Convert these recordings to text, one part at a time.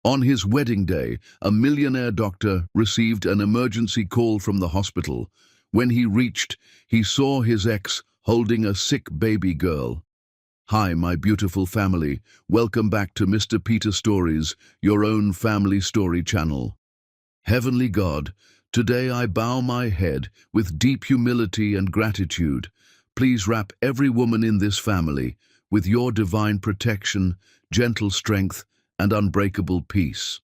On his wedding day, a millionaire doctor received an emergency call from the hospital. When he reached, he saw his ex holding a sick baby girl. "Hi, my beautiful family. Welcome back to Mr. Peter Stories, your own family story channel. Heavenly God, today I bow my head with deep humility and gratitude. Please wrap every woman in this family with your divine protection, gentle strength, and unbreakable peace.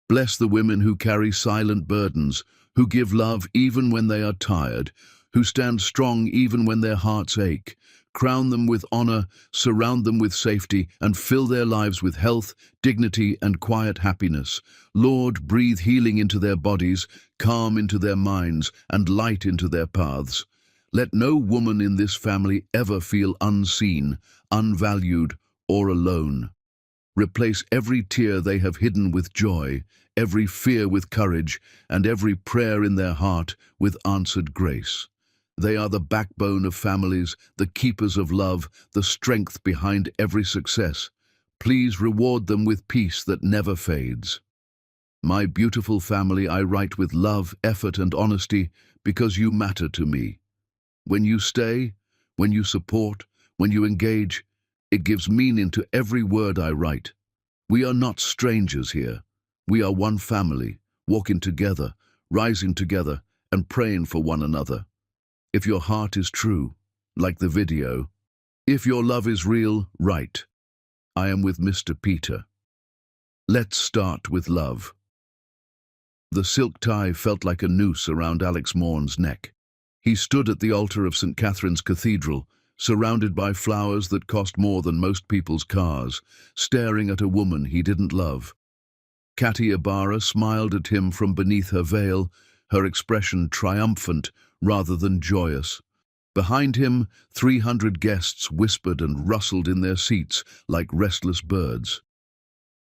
Bless the women who carry silent burdens, who give love even when they are tired, who stand strong even when their hearts ache. Crown them with honor, surround them with safety, and fill their lives with health, dignity, and quiet happiness. Lord, breathe healing into their bodies, calm into their minds, and light into their paths. Let no woman in this family ever feel unseen, unvalued, or alone. Replace every tear they have hidden with joy, every fear with courage, and every prayer in their heart with answered grace. They are the backbone of families, the keepers of love, the strength behind every success. Please reward them with peace that never fades. My beautiful family, I write with love, effort, and honesty because you matter to me. When you stay, when you support, when you engage, it gives meaning to every word I write. We are not strangers here. We are one family, walking together, rising together, and praying for one another. If your heart is true, like the video, if your love is real, write. I am with Mr. Peter. Let's start with love. The silk tie felt like a noose around Alex Morn's neck. He stood at the altar of St. Catherine's Cathedral, surrounded by flowers that cost more than most people's cars, staring at a woman he didn't love. Katy Ibarra smiled at him from beneath her veil, her expression triumphant rather than joyous. Behind him, 300 guests whispered and rustled in their seats like restless birds.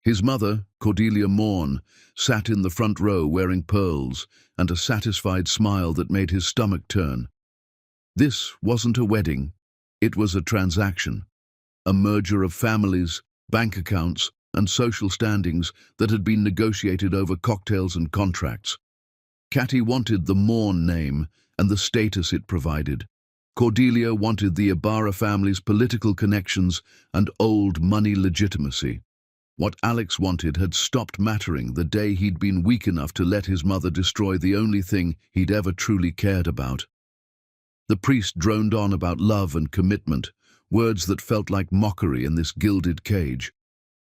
His mother, Cordelia Morn, sat in the front row wearing pearls and a satisfied smile that made his stomach turn. This wasn't a wedding, it was a transaction, a merger of families, bank accounts, and social standings that had been negotiated over cocktails and contracts. Katy wanted the Morn name and the status it provided. Cordelia wanted the Ibarra family's political connections and old money legitimacy. What Alex wanted had stopped mattering the day he'd been weak enough to let his mother destroy the only thing he'd ever truly cared about. The priest droned on about love and commitment, words that felt like mockery in this gilded cage.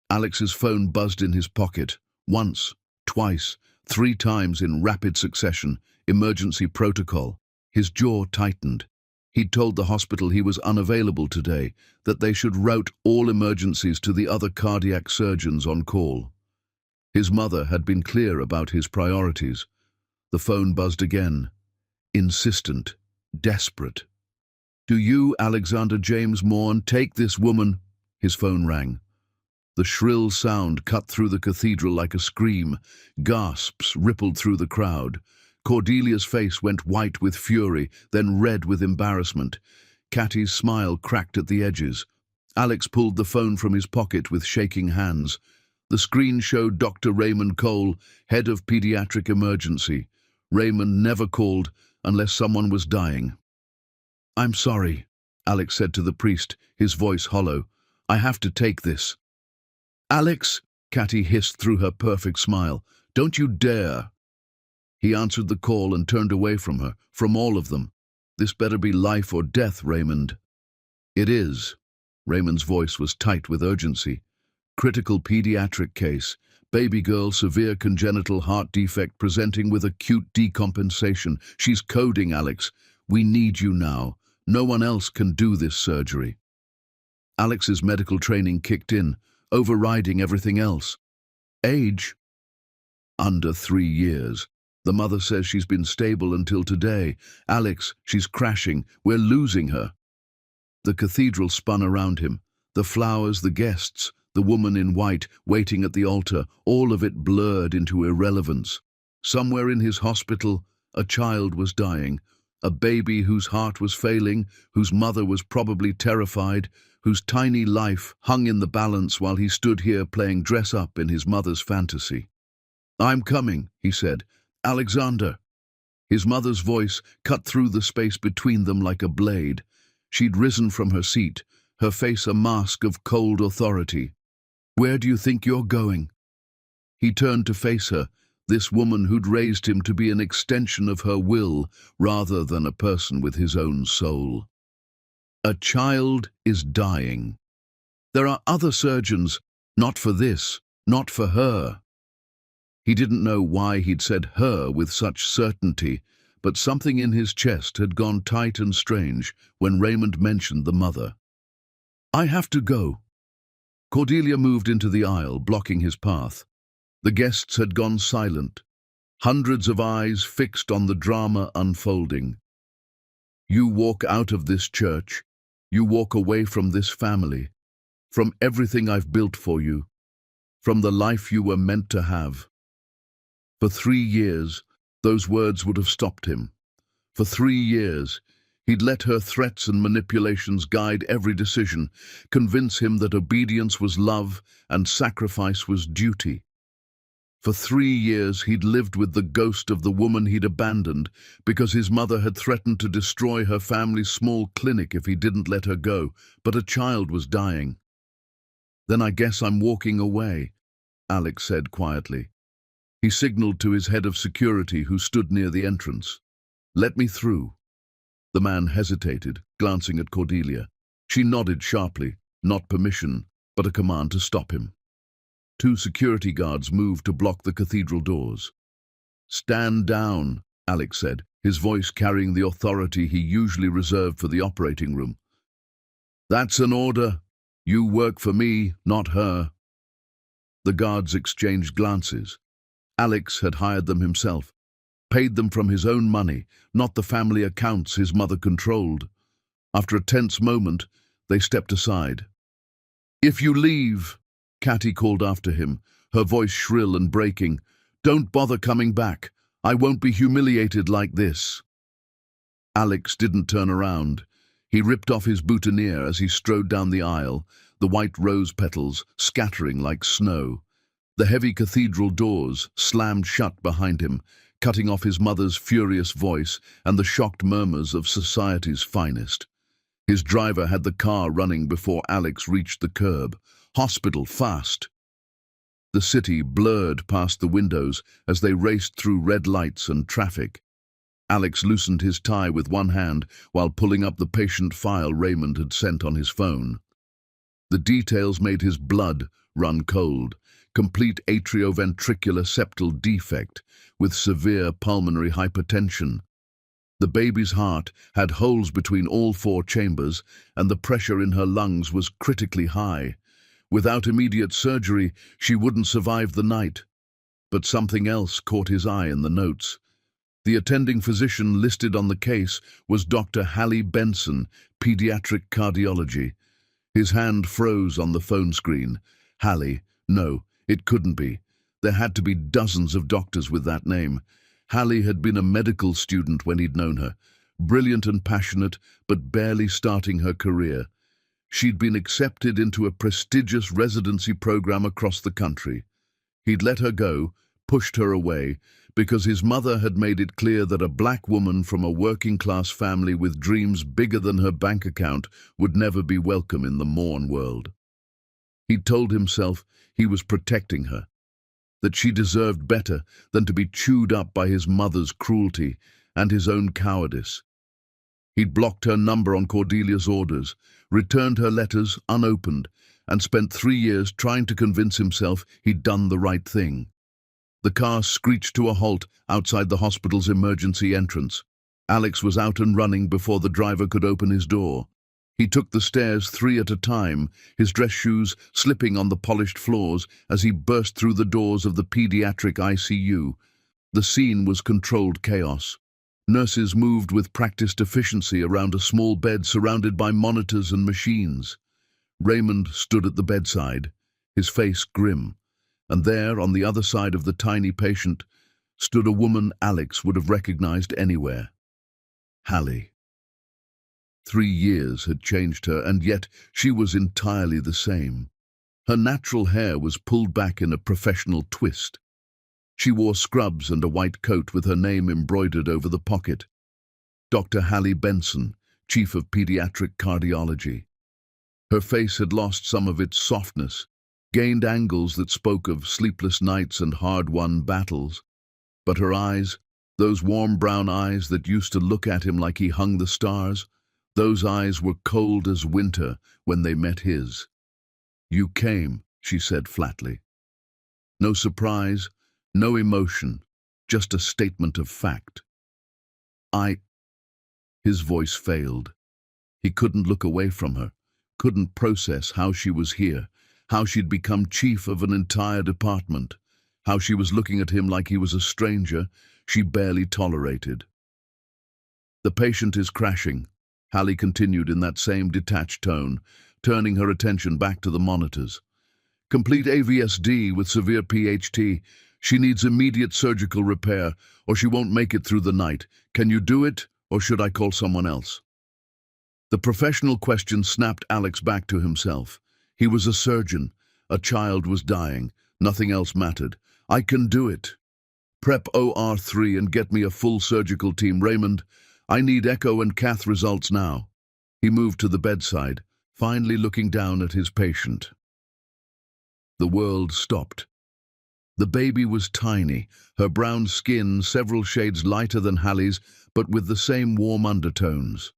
Alex's phone buzzed in his pocket, once, twice, 3 times in rapid succession, emergency protocol. His jaw tightened. He'd told the hospital he was unavailable today, that they should route all emergencies to the other cardiac surgeons on call. His mother had been clear about his priorities. The phone buzzed again, insistent, desperate. "Do you, Alexander James Morn, take this woman?" His phone rang. The shrill sound cut through the cathedral like a scream. Gasps rippled through the crowd. Cordelia's face went white with fury, then red with embarrassment. Katy's smile cracked at the edges. Alex pulled the phone from his pocket with shaking hands. The screen showed Dr. Raymond Cole, head of pediatric emergency. Raymond never called unless someone was dying. "I'm sorry," Alex said to the priest, his voice hollow. "I have to take this." "Alex," Katy hissed through her perfect smile, "don't you dare." He answered the call and turned away from her, from all of them. "This better be life or death, Raymond." "It is." Raymond's voice was tight with urgency. "Critical pediatric case. Baby girl, severe congenital heart defect presenting with acute decompensation. She's coding, Alex. We need you now. No one else can do this surgery." Alex's medical training kicked in, overriding everything else. "Age?" "Under 3 years. The mother says she's been stable until today. Alex, she's crashing. We're losing her." The cathedral spun around him. The flowers, the guests, the woman in white waiting at the altar, all of it blurred into irrelevance. Somewhere in his hospital, a child was dying. A baby whose heart was failing, whose mother was probably terrified, whose tiny life hung in the balance while he stood here playing dress-up in his mother's fantasy. "I'm coming," he said. "Alexander." His mother's voice cut through the space between them like a blade. She'd risen from her seat, her face a mask of cold authority. "Where do you think you're going?" He turned to face her, this woman who'd raised him to be an extension of her will rather than a person with his own soul. "A child is dying. There are other surgeons, not for this, not for her." He didn't know why he'd said her with such certainty, but something in his chest had gone tight and strange when Raymond mentioned the mother. "I have to go." Cordelia moved into the aisle, blocking his path. The guests had gone silent, hundreds of eyes fixed on the drama unfolding. "You walk out of this church. You walk away from this family, from everything I've built for you, from the life you were meant to have." For 3 years, those words would have stopped him. For 3 years, he'd let her threats and manipulations guide every decision, convince him that obedience was love and sacrifice was duty. For 3 years, he'd lived with the ghost of the woman he'd abandoned because his mother had threatened to destroy her family's small clinic if he didn't let her go, but a child was dying. "Then I guess I'm walking away," Alex said quietly. He signaled to his head of security who stood near the entrance. "Let me through." The man hesitated, glancing at Cordelia. She nodded sharply, not permission, but a command to stop him. 2 security guards moved to block the cathedral doors. "Stand down," Alex said, his voice carrying the authority he usually reserved for the operating room. "That's an order. You work for me, not her." The guards exchanged glances. Alex had hired them himself, paid them from his own money, not the family accounts his mother controlled. After a tense moment, they stepped aside. "If you leave," Catty called after him, her voice shrill and breaking, "don't bother coming back. I won't be humiliated like this." Alex didn't turn around. He ripped off his boutonniere as he strode down the aisle, the white rose petals scattering like snow. The heavy cathedral doors slammed shut behind him, cutting off his mother's furious voice and the shocked murmurs of society's finest. His driver had the car running before Alex reached the curb. "Hospital, fast!" The city blurred past the windows as they raced through red lights and traffic. Alex loosened his tie with one hand while pulling up the patient file Raymond had sent on his phone. The details made his blood run cold. Complete atrioventricular septal defect with severe pulmonary hypertension. The baby's heart had holes between all 4 chambers, and the pressure in her lungs was critically high. Without immediate surgery, she wouldn't survive the night. But something else caught his eye in the notes. The attending physician listed on the case was Dr. Hallie Benson, pediatric cardiology. His hand froze on the phone screen. Hallie, no. It couldn't be. There had to be dozens of doctors with that name. Hallie had been a medical student when he'd known her, brilliant and passionate, but barely starting her career. She'd been accepted into a prestigious residency program across the country. He'd let her go, pushed her away, because his mother had made it clear that a black woman from a working-class family with dreams bigger than her bank account would never be welcome in the Morn world. He'd told himself he was protecting her, that she deserved better than to be chewed up by his mother's cruelty and his own cowardice. He'd blocked her number on Cordelia's orders, returned her letters unopened, and spent 3 years trying to convince himself he'd done the right thing. The car screeched to a halt outside the hospital's emergency entrance. Alex was out and running before the driver could open his door. He took the stairs 3 at a time, his dress shoes slipping on the polished floors as he burst through the doors of the pediatric ICU. The scene was controlled chaos. Nurses moved with practiced efficiency around a small bed surrounded by monitors and machines. Raymond stood at the bedside, his face grim, and there, on the other side of the tiny patient, stood a woman Alex would have recognized anywhere. Hallie. 3 years had changed her, and yet she was entirely the same. Her natural hair was pulled back in a professional twist. She wore scrubs and a white coat with her name embroidered over the pocket. Dr. Hallie Benson, Chief of Pediatric Cardiology. Her face had lost some of its softness, gained angles that spoke of sleepless nights and hard-won battles. But her eyes, those warm brown eyes that used to look at him like he hung the stars, those eyes were cold as winter when they met his. "You came," she said flatly. No surprise, no emotion, just a statement of fact. His voice failed. He couldn't look away from her, couldn't process how she was here, how she'd become chief of an entire department, how she was looking at him like he was a stranger she barely tolerated. "The patient is crashing," Hallie continued in that same detached tone, turning her attention back to the monitors. "Complete AVSD with severe PHT. She needs immediate surgical repair, or she won't make it through the night. Can you do it, or should I call someone else?" The professional question snapped Alex back to himself. He was a surgeon. A child was dying. Nothing else mattered. "I can do it. Prep OR3 and get me a full surgical team. Raymond, I need echo and cath results now." He moved to the bedside, finally looking down at his patient. The world stopped. The baby was tiny, her brown skin several shades lighter than Hallie's, but with the same warm undertones.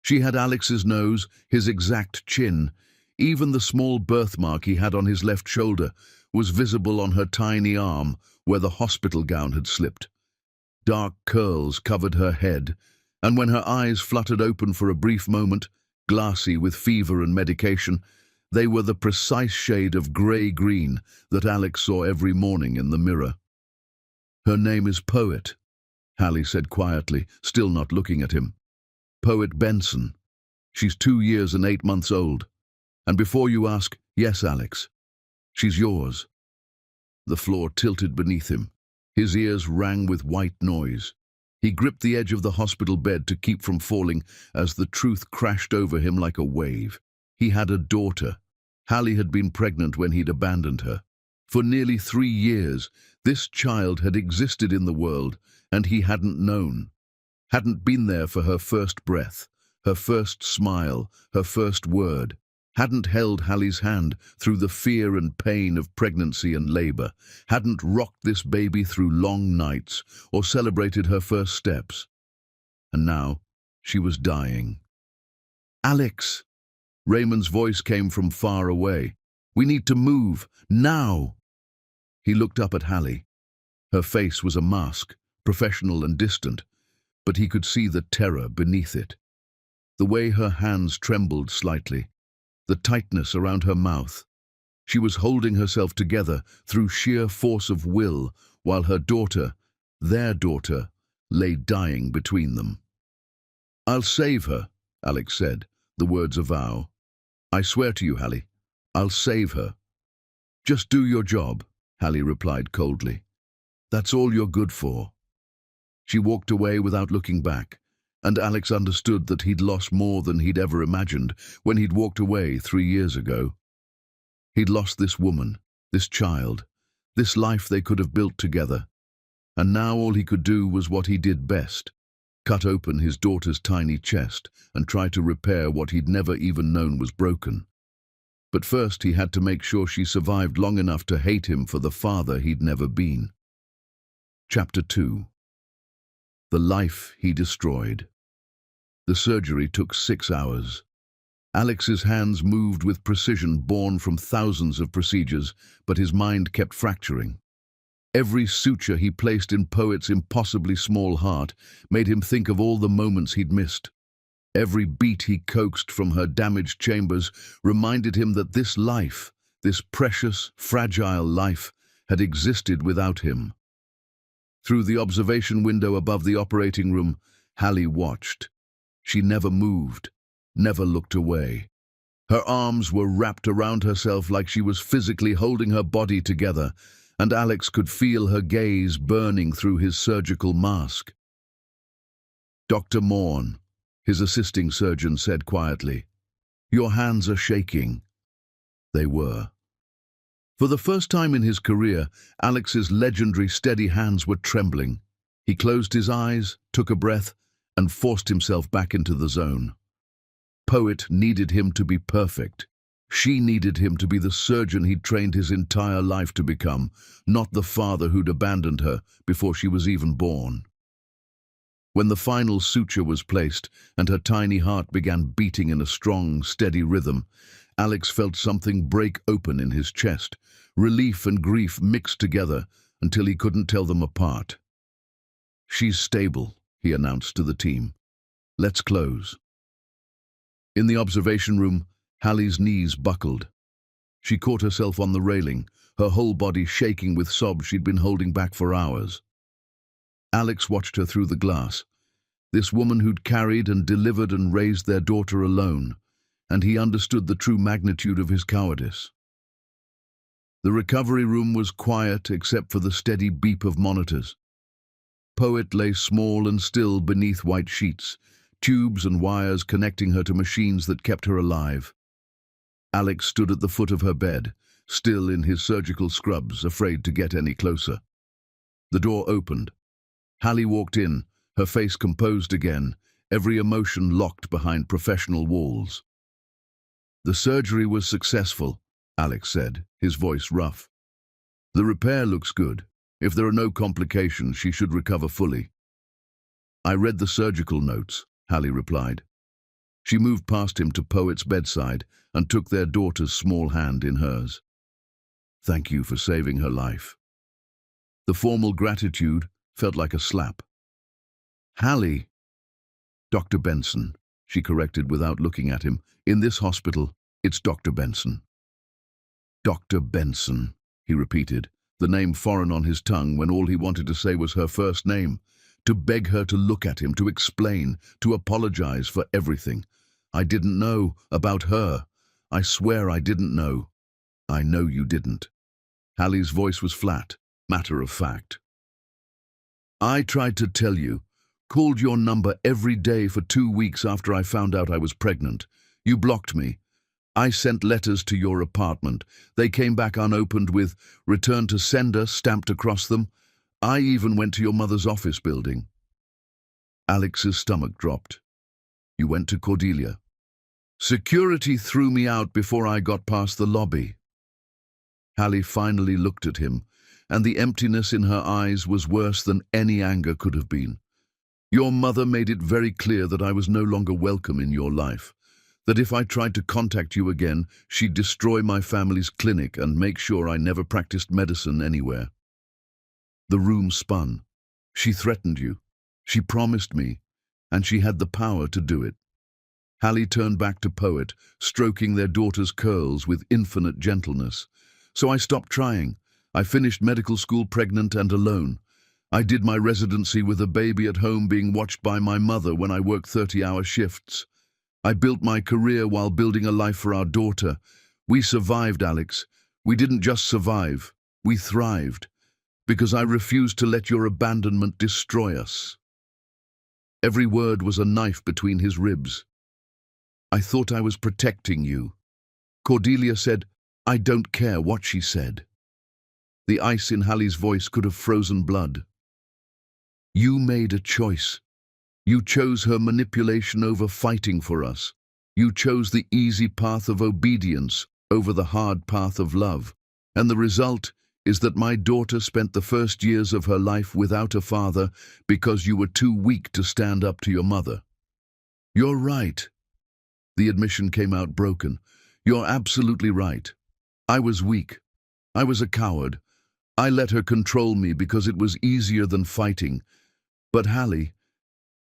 She had Alex's nose, his exact chin. Even the small birthmark he had on his left shoulder was visible on her tiny arm where the hospital gown had slipped. Dark curls covered her head, and when her eyes fluttered open for a brief moment, glassy with fever and medication, they were the precise shade of grey-green that Alex saw every morning in the mirror. "Her name is Poet," Hallie said quietly, still not looking at him. "Poet Benson. She's 2 years and 8 months old. And before you ask, yes, Alex, she's yours." The floor tilted beneath him. His ears rang with white noise. He gripped the edge of the hospital bed to keep from falling as the truth crashed over him like a wave. He had a daughter. Hallie had been pregnant when he'd abandoned her. For nearly 3 years, this child had existed in the world, and he hadn't known. Hadn't been there for her first breath, her first smile, her first word. Hadn't held Hallie's hand through the fear and pain of pregnancy and labor. Hadn't rocked this baby through long nights or celebrated her first steps. And now, she was dying. "Alex!" Raymond's voice came from far away. "We need to move, now!" He looked up at Hallie. Her face was a mask, professional and distant, but he could see the terror beneath it. The way her hands trembled slightly, the tightness around her mouth. She was holding herself together through sheer force of will, while her daughter, their daughter, lay dying between them. "I'll save her," Alex said, the words a vow. "I swear to you, Hallie, I'll save her." "Just do your job," Hallie replied coldly. "That's all you're good for." She walked away without looking back, and Alex understood that he'd lost more than he'd ever imagined when he'd walked away 3 years ago. He'd lost this woman, this child, this life they could have built together, and now all he could do was what he did best: cut open his daughter's tiny chest and try to repair what he'd never even known was broken. But first he had to make sure she survived long enough to hate him for the father he'd never been. Chapter 2. The life he destroyed. The surgery took 6 hours. Alex's hands moved with precision born from thousands of procedures, but his mind kept fracturing. Every suture he placed in Poet's impossibly small heart made him think of all the moments he'd missed. Every beat he coaxed from her damaged chambers reminded him that this life, this precious, fragile life, had existed without him. Through the observation window above the operating room, Hallie watched. She never moved, never looked away. Her arms were wrapped around herself like she was physically holding her body together, and Alex could feel her gaze burning through his surgical mask. "Dr. Morn," His assisting surgeon said quietly, "Your hands are shaking." They were. For the first time in his career, Alex's legendary steady hands were trembling. He closed his eyes, took a breath, and forced himself back into the zone. Poet needed him to be perfect. She needed him to be the surgeon he'd trained his entire life to become, not the father who'd abandoned her before she was even born. When the final suture was placed and her tiny heart began beating in a strong, steady rhythm, Alex felt something break open in his chest. Relief and grief mixed together until he couldn't tell them apart. "She's stable," he announced to the team. "Let's close." In the observation room, Hallie's knees buckled. She caught herself on the railing, her whole body shaking with sobs she'd been holding back for hours. Alex watched her through the glass. This woman who'd carried and delivered and raised their daughter alone, and he understood the true magnitude of his cowardice. The recovery room was quiet except for the steady beep of monitors. Poet lay small and still beneath white sheets, tubes and wires connecting her to machines that kept her alive. Alex stood at the foot of her bed, still in his surgical scrubs, afraid to get any closer. The door opened. Hallie walked in, her face composed again, every emotion locked behind professional walls. "The surgery was successful," Alex said, his voice rough. "The repair looks good. If there are no complications, she should recover fully." "I read the surgical notes," Hallie replied. She moved past him to Poet's bedside and took their daughter's small hand in hers. "Thank you for saving her life." The formal gratitude felt like a slap. "Hallie." "Dr. Benson," she corrected without looking at him. "In this hospital, it's Dr. Benson." "Dr. Benson," he repeated, the name foreign on his tongue when all he wanted to say was her first name, to beg her to look at him, to explain, to apologize for everything. "I didn't know about her. I swear I didn't know." "I know you didn't." Hallie's voice was flat, matter of fact. "I tried to tell you, called your number every day for 2 weeks after I found out I was pregnant. You blocked me. I sent letters to your apartment. They came back unopened with 'Return to sender' stamped across them. I even went to your mother's office building." Alex's stomach dropped. "You went to Cordelia." "Security threw me out before I got past the lobby." Hallie finally looked at him, and the emptiness in her eyes was worse than any anger could have been. "Your mother made it very clear that I was no longer welcome in your life. That if I tried to contact you again, she'd destroy my family's clinic and make sure I never practiced medicine anywhere." The room spun. "She threatened you. She promised me, and she had the power to do it." Hallie turned back to Poet, stroking their daughter's curls with infinite gentleness. "So I stopped trying. I finished medical school pregnant and alone. I did my residency with a baby at home being watched by my mother when I worked 30-hour shifts. I built my career while building a life for our daughter. We survived, Alex. We didn't just survive. We thrived. Because I refused to let your abandonment destroy us." Every word was a knife between his ribs. "I thought I was protecting you." Cordelia said, "I don't care what she said." The ice in Hallie's voice could have frozen blood. "You made a choice. You chose her manipulation over fighting for us. You chose the easy path of obedience over the hard path of love. And the result is that my daughter spent the first years of her life without a father because you were too weak to stand up to your mother." "You're right." The admission came out broken. "You're absolutely right. I was weak. I was a coward. I let her control me because it was easier than fighting. But Hallie,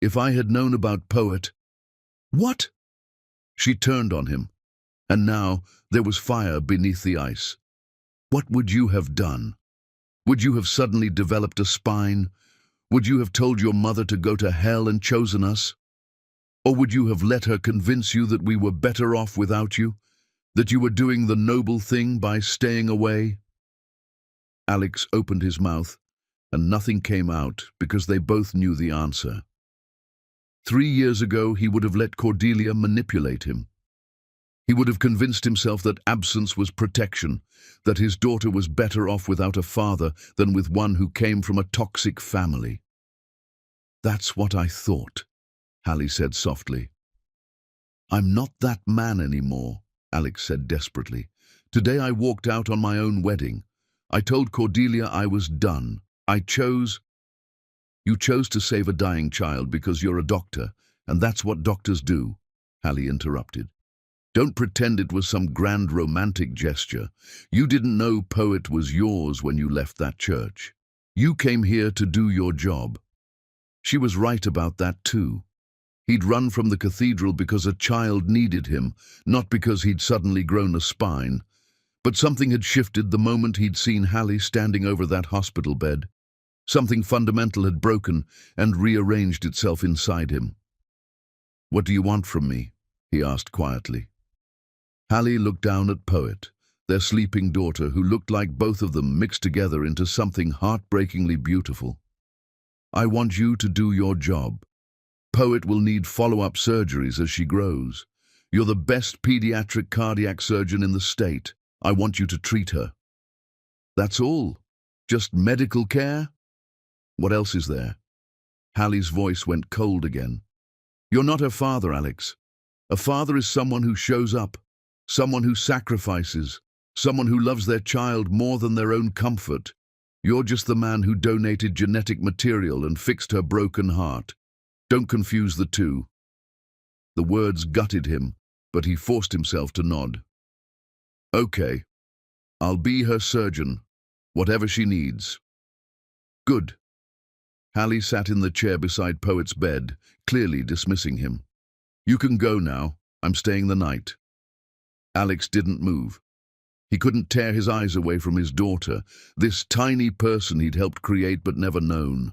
if I had known about Poet—" "What?" She turned on him, and now there was fire beneath the ice. "What would you have done? Would you have suddenly developed a spine? Would you have told your mother to go to hell and chosen us? Or would you have let her convince you that we were better off without you? That you were doing the noble thing by staying away?" Alex opened his mouth, and nothing came out because they both knew the answer. 3 years ago, he would have let Cordelia manipulate him. He would have convinced himself that absence was protection, that his daughter was better off without a father than with one who came from a toxic family. "That's what I thought," Hallie said softly. "I'm not that man anymore," Alex said desperately. "Today I walked out on my own wedding. I told Cordelia I was done. You chose to save a dying child because you're a doctor, and that's what doctors do," Hallie interrupted. "Don't pretend it was some grand romantic gesture. You didn't know Poet was yours when you left that church. You came here to do your job." She was right about that too. He'd run from the cathedral because a child needed him, not because he'd suddenly grown a spine. But something had shifted the moment he'd seen Hallie standing over that hospital bed. Something fundamental had broken and rearranged itself inside him. "What do you want from me?" he asked quietly. Hallie looked down at Poet, their sleeping daughter, who looked like both of them mixed together into something heartbreakingly beautiful. "I want you to do your job. Poet will need follow-up surgeries as she grows. You're the best pediatric cardiac surgeon in the state. I want you to treat her." "That's all? Just medical care? What else is there?" Hallie's voice went cold again. "You're not her father, Alex. A father is someone who shows up, someone who sacrifices, someone who loves their child more than their own comfort. You're just the man who donated genetic material and fixed her broken heart. Don't confuse the two." The words gutted him, but he forced himself to nod. "Okay, I'll be her surgeon, whatever she needs." "Good." Hallie sat in the chair beside Poet's bed, clearly dismissing him. "You can go now. I'm staying the night." Alex didn't move. He couldn't tear his eyes away from his daughter, this tiny person he'd helped create but never known.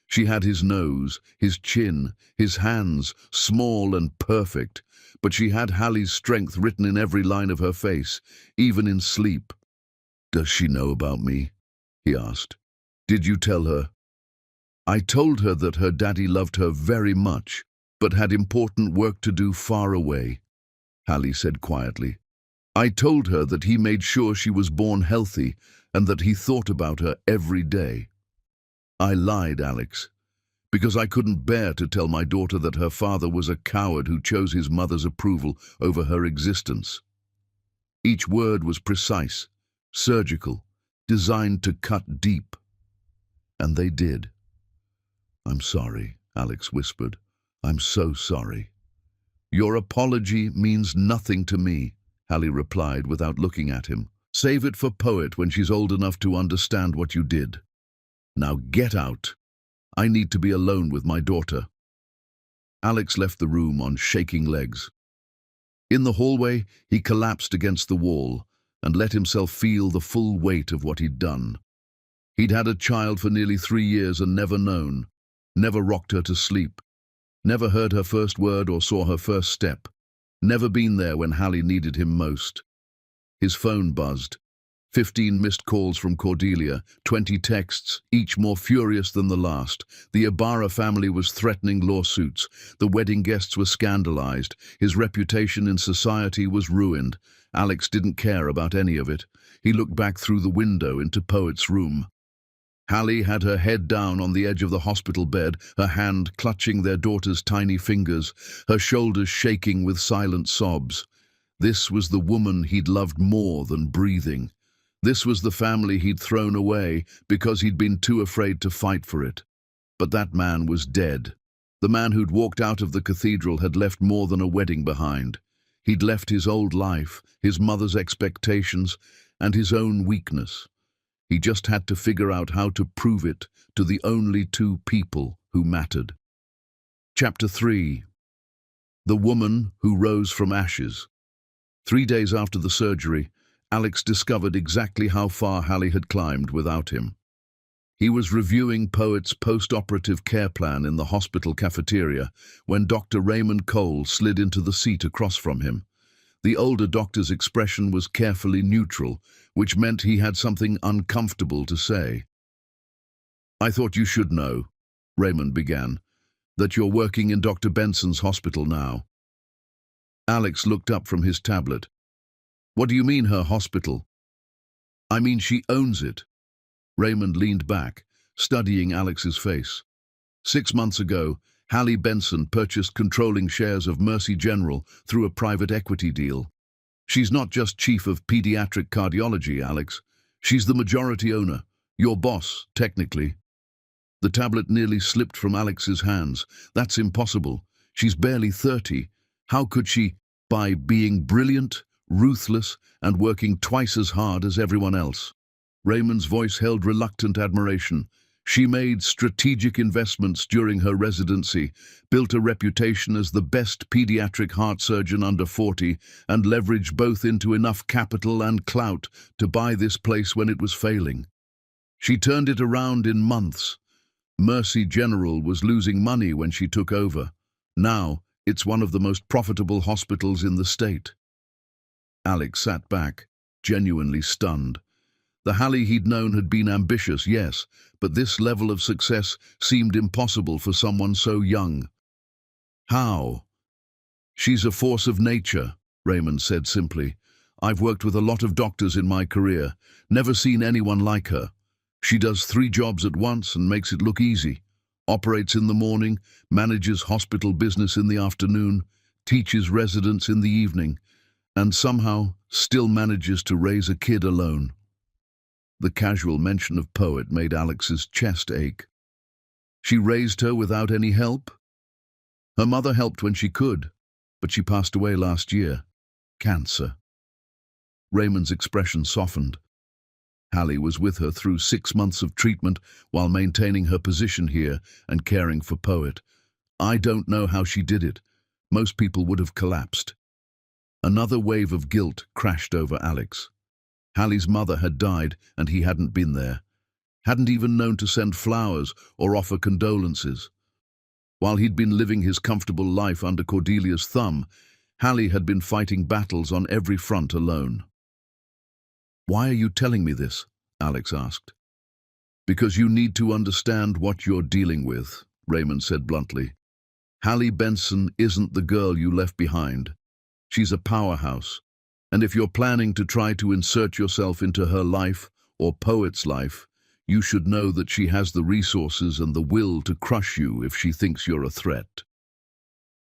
She had his nose, his chin, his hands, small and perfect, but she had Hallie's strength written in every line of her face, even in sleep. "Does she know about me?" he asked. "Did you tell her?" "I told her that her daddy loved her very much, but had important work to do far away," Hallie said quietly. "I told her that he made sure she was born healthy and that he thought about her every day." "I lied, Alex, because I couldn't bear to tell my daughter that her father was a coward who chose his mother's approval over her existence." Each word was precise, surgical, designed to cut deep. And they did. "I'm sorry," Alex whispered. "I'm so sorry." "Your apology means nothing to me," Hallie replied without looking at him. "Save it for Poet when she's old enough to understand what you did. Now get out. I need to be alone with my daughter." Alex left the room on shaking legs. In the hallway, he collapsed against the wall and let himself feel the full weight of what he'd done. He'd had a child for nearly 3 years and never known, never rocked her to sleep, never heard her first word or saw her first step, never been there when Hallie needed him most. His phone buzzed. 15 missed calls from Cordelia, 20 texts, each more furious than the last. The Ibarra family was threatening lawsuits. The wedding guests were scandalized. His reputation in society was ruined. Alex didn't care about any of it. He looked back through the window into Poet's room. Hallie had her head down on the edge of the hospital bed, her hand clutching their daughter's tiny fingers, her shoulders shaking with silent sobs. This was the woman he'd loved more than breathing. This was the family he'd thrown away because he'd been too afraid to fight for it. But that man was dead. The man who'd walked out of the cathedral had left more than a wedding behind. He'd left his old life, his mother's expectations, and his own weakness. He just had to figure out how to prove it to the only two people who mattered. Chapter 3. The Woman Who Rose from Ashes. 3 days after the surgery, Alex discovered exactly how far Hallie had climbed without him. He was reviewing Poet's post-operative care plan in the hospital cafeteria when Dr. Raymond Cole slid into the seat across from him. The older doctor's expression was carefully neutral, which meant he had something uncomfortable to say. "I thought you should know," Raymond began. That you're working in Dr. Benson's hospital now. Alex looked up from his tablet. What do you mean, her hospital? I mean she owns it. Raymond leaned back, studying Alex's face. 6 months ago, Hallie Benson purchased controlling shares of Mercy General through a private equity deal. She's not just chief of pediatric cardiology, Alex. She's the majority owner, your boss, technically. The tablet nearly slipped from Alex's hands. That's impossible. She's barely 30. How could she, by being brilliant, ruthless, and working twice as hard as everyone else? Raymond's voice held reluctant admiration. She made strategic investments during her residency, built a reputation as the best pediatric heart surgeon under 40, and leveraged both into enough capital and clout to buy this place when it was failing. She turned it around in months. Mercy General was losing money when she took over. Now, it's one of the most profitable hospitals in the state. Alex sat back, genuinely stunned. The Hallie he'd known had been ambitious, yes, but this level of success seemed impossible for someone so young. How? She's a force of nature, Raymond said simply. I've worked with a lot of doctors in my career, never seen anyone like her. She does 3 jobs at once and makes it look easy. Operates in the morning, manages hospital business in the afternoon, teaches residents in the evening, and somehow still manages to raise a kid alone. The casual mention of Poet made Alex's chest ache. She raised her without any help? Her mother helped when she could, but she passed away last year. Cancer. Raymond's expression softened. Hallie was with her through 6 months of treatment while maintaining her position here and caring for Poet. I don't know how she did it. Most people would have collapsed. Another wave of guilt crashed over Alex. Hallie's mother had died and he hadn't been there. Hadn't even known to send flowers or offer condolences. While he'd been living his comfortable life under Cordelia's thumb, Hallie had been fighting battles on every front alone. Why are you telling me this? Alex asked. Because you need to understand what you're dealing with, Raymond said bluntly. Hallie Benson isn't the girl you left behind. She's a powerhouse. And if you're planning to try to insert yourself into her life or Poet's life, you should know that she has the resources and the will to crush you if she thinks you're a threat.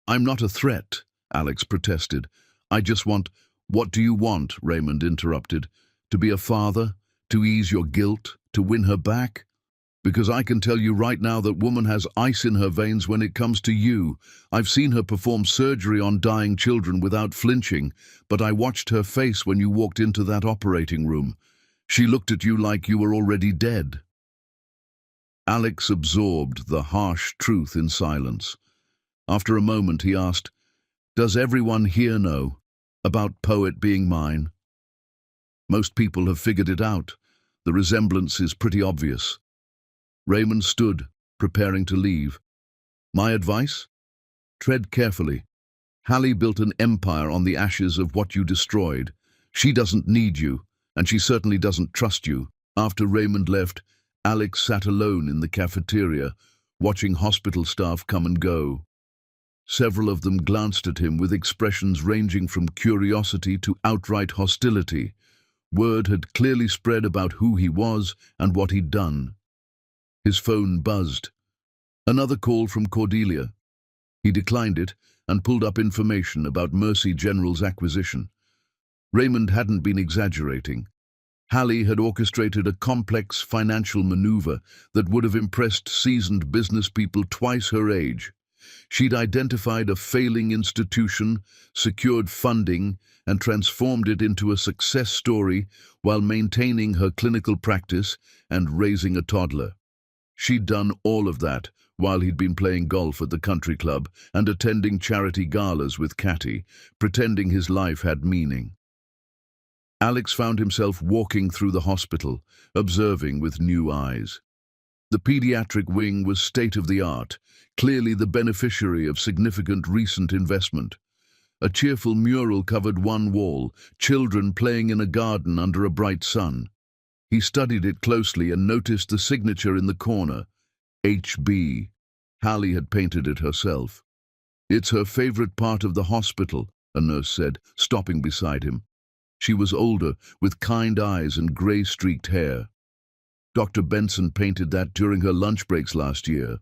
I'm not a threat, Alex protested. I just want— What do you want? Raymond interrupted. To be a father? To ease your guilt? To win her back? Because I can tell you right now that woman has ice in her veins when it comes to you. I've seen her perform surgery on dying children without flinching, but I watched her face when you walked into that operating room. She looked at you like you were already dead. Alex absorbed the harsh truth in silence. After a moment he asked, Does everyone here know about Poet being mine? Most people have figured it out. The resemblance is pretty obvious. Raymond stood, preparing to leave. My advice? Tread carefully. Hallie built an empire on the ashes of what you destroyed. She doesn't need you, and she certainly doesn't trust you. After Raymond left, Alex sat alone in the cafeteria, watching hospital staff come and go. Several of them glanced at him with expressions ranging from curiosity to outright hostility. Word had clearly spread about who he was and what he'd done. His phone buzzed. Another call from Cordelia. He declined it and pulled up information about Mercy General's acquisition. Raymond hadn't been exaggerating. Hallie had orchestrated a complex financial maneuver that would have impressed seasoned business people twice her age. She'd identified a failing institution, secured funding, and transformed it into a success story while maintaining her clinical practice and raising a toddler. She'd done all of that while he'd been playing golf at the country club and attending charity galas with Catty, pretending his life had meaning. Alex found himself walking through the hospital, observing with new eyes. The pediatric wing was state-of-the-art, clearly the beneficiary of significant recent investment. A cheerful mural covered one wall, children playing in a garden under a bright sun. He studied it closely and noticed the signature in the corner, HB. Hallie had painted it herself. "It's her favorite part of the hospital," a nurse said, stopping beside him. She was older, with kind eyes and grey-streaked hair. "Dr. Benson painted that during her lunch breaks last year.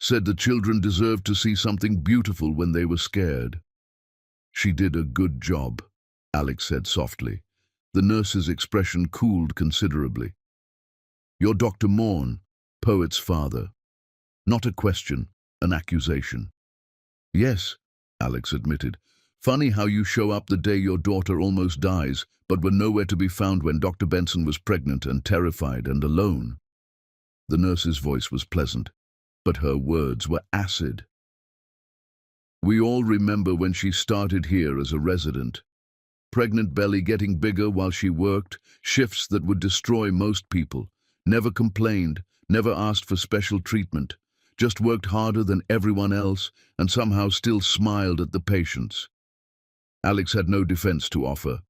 Said the children deserved to see something beautiful when they were scared." "She did a good job," Alex said softly. The nurse's expression cooled considerably. "You're Dr. Morn, Poet's father." Not a question, an accusation. "Yes," Alex admitted. "Funny how you show up the day your daughter almost dies, but were nowhere to be found when Dr. Benson was pregnant and terrified and alone." The nurse's voice was pleasant, but her words were acid. "We all remember when she started here as a resident. Pregnant belly getting bigger while she worked, shifts that would destroy most people. Never complained, never asked for special treatment. Just worked harder than everyone else and somehow still smiled at the patients." Alex had no defense to offer.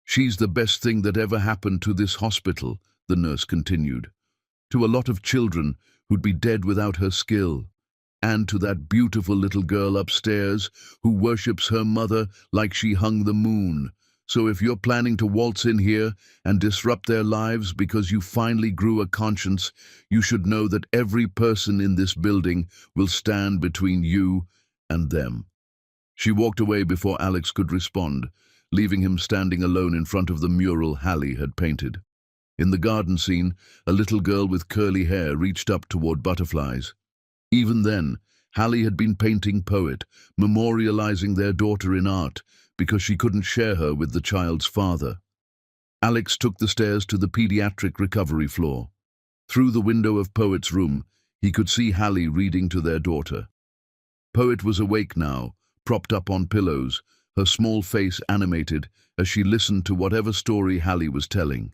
"She's the best thing that ever happened to this hospital," the nurse continued. "To a lot of children who'd be dead without her skill. And to that beautiful little girl upstairs who worships her mother like she hung the moon. So if you're planning to waltz in here and disrupt their lives because you finally grew a conscience, you should know that every person in this building will stand between you and them." She walked away before Alex could respond, leaving him standing alone in front of the mural Hallie had painted. In the garden scene, a little girl with curly hair reached up toward butterflies. Even then, Hallie had been painting Poet, memorializing their daughter in art, because she couldn't share her with the child's father. Alex took the stairs to the pediatric recovery floor. Through the window of Poet's room, he could see Hallie reading to their daughter. Poet was awake now, propped up on pillows, her small face animated as she listened to whatever story Hallie was telling.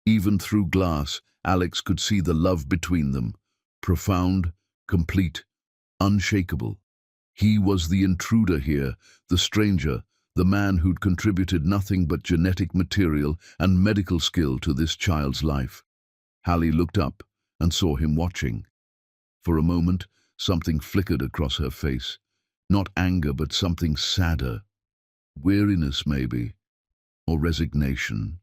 Even through glass, Alex could see the love between them, profound, complete, unshakable. He was the intruder here, the stranger, the man who'd contributed nothing but genetic material and medical skill to this child's life. Hallie looked up and saw him watching. For a moment, something flickered across her face. Not anger, but something sadder. Weariness, maybe, or resignation.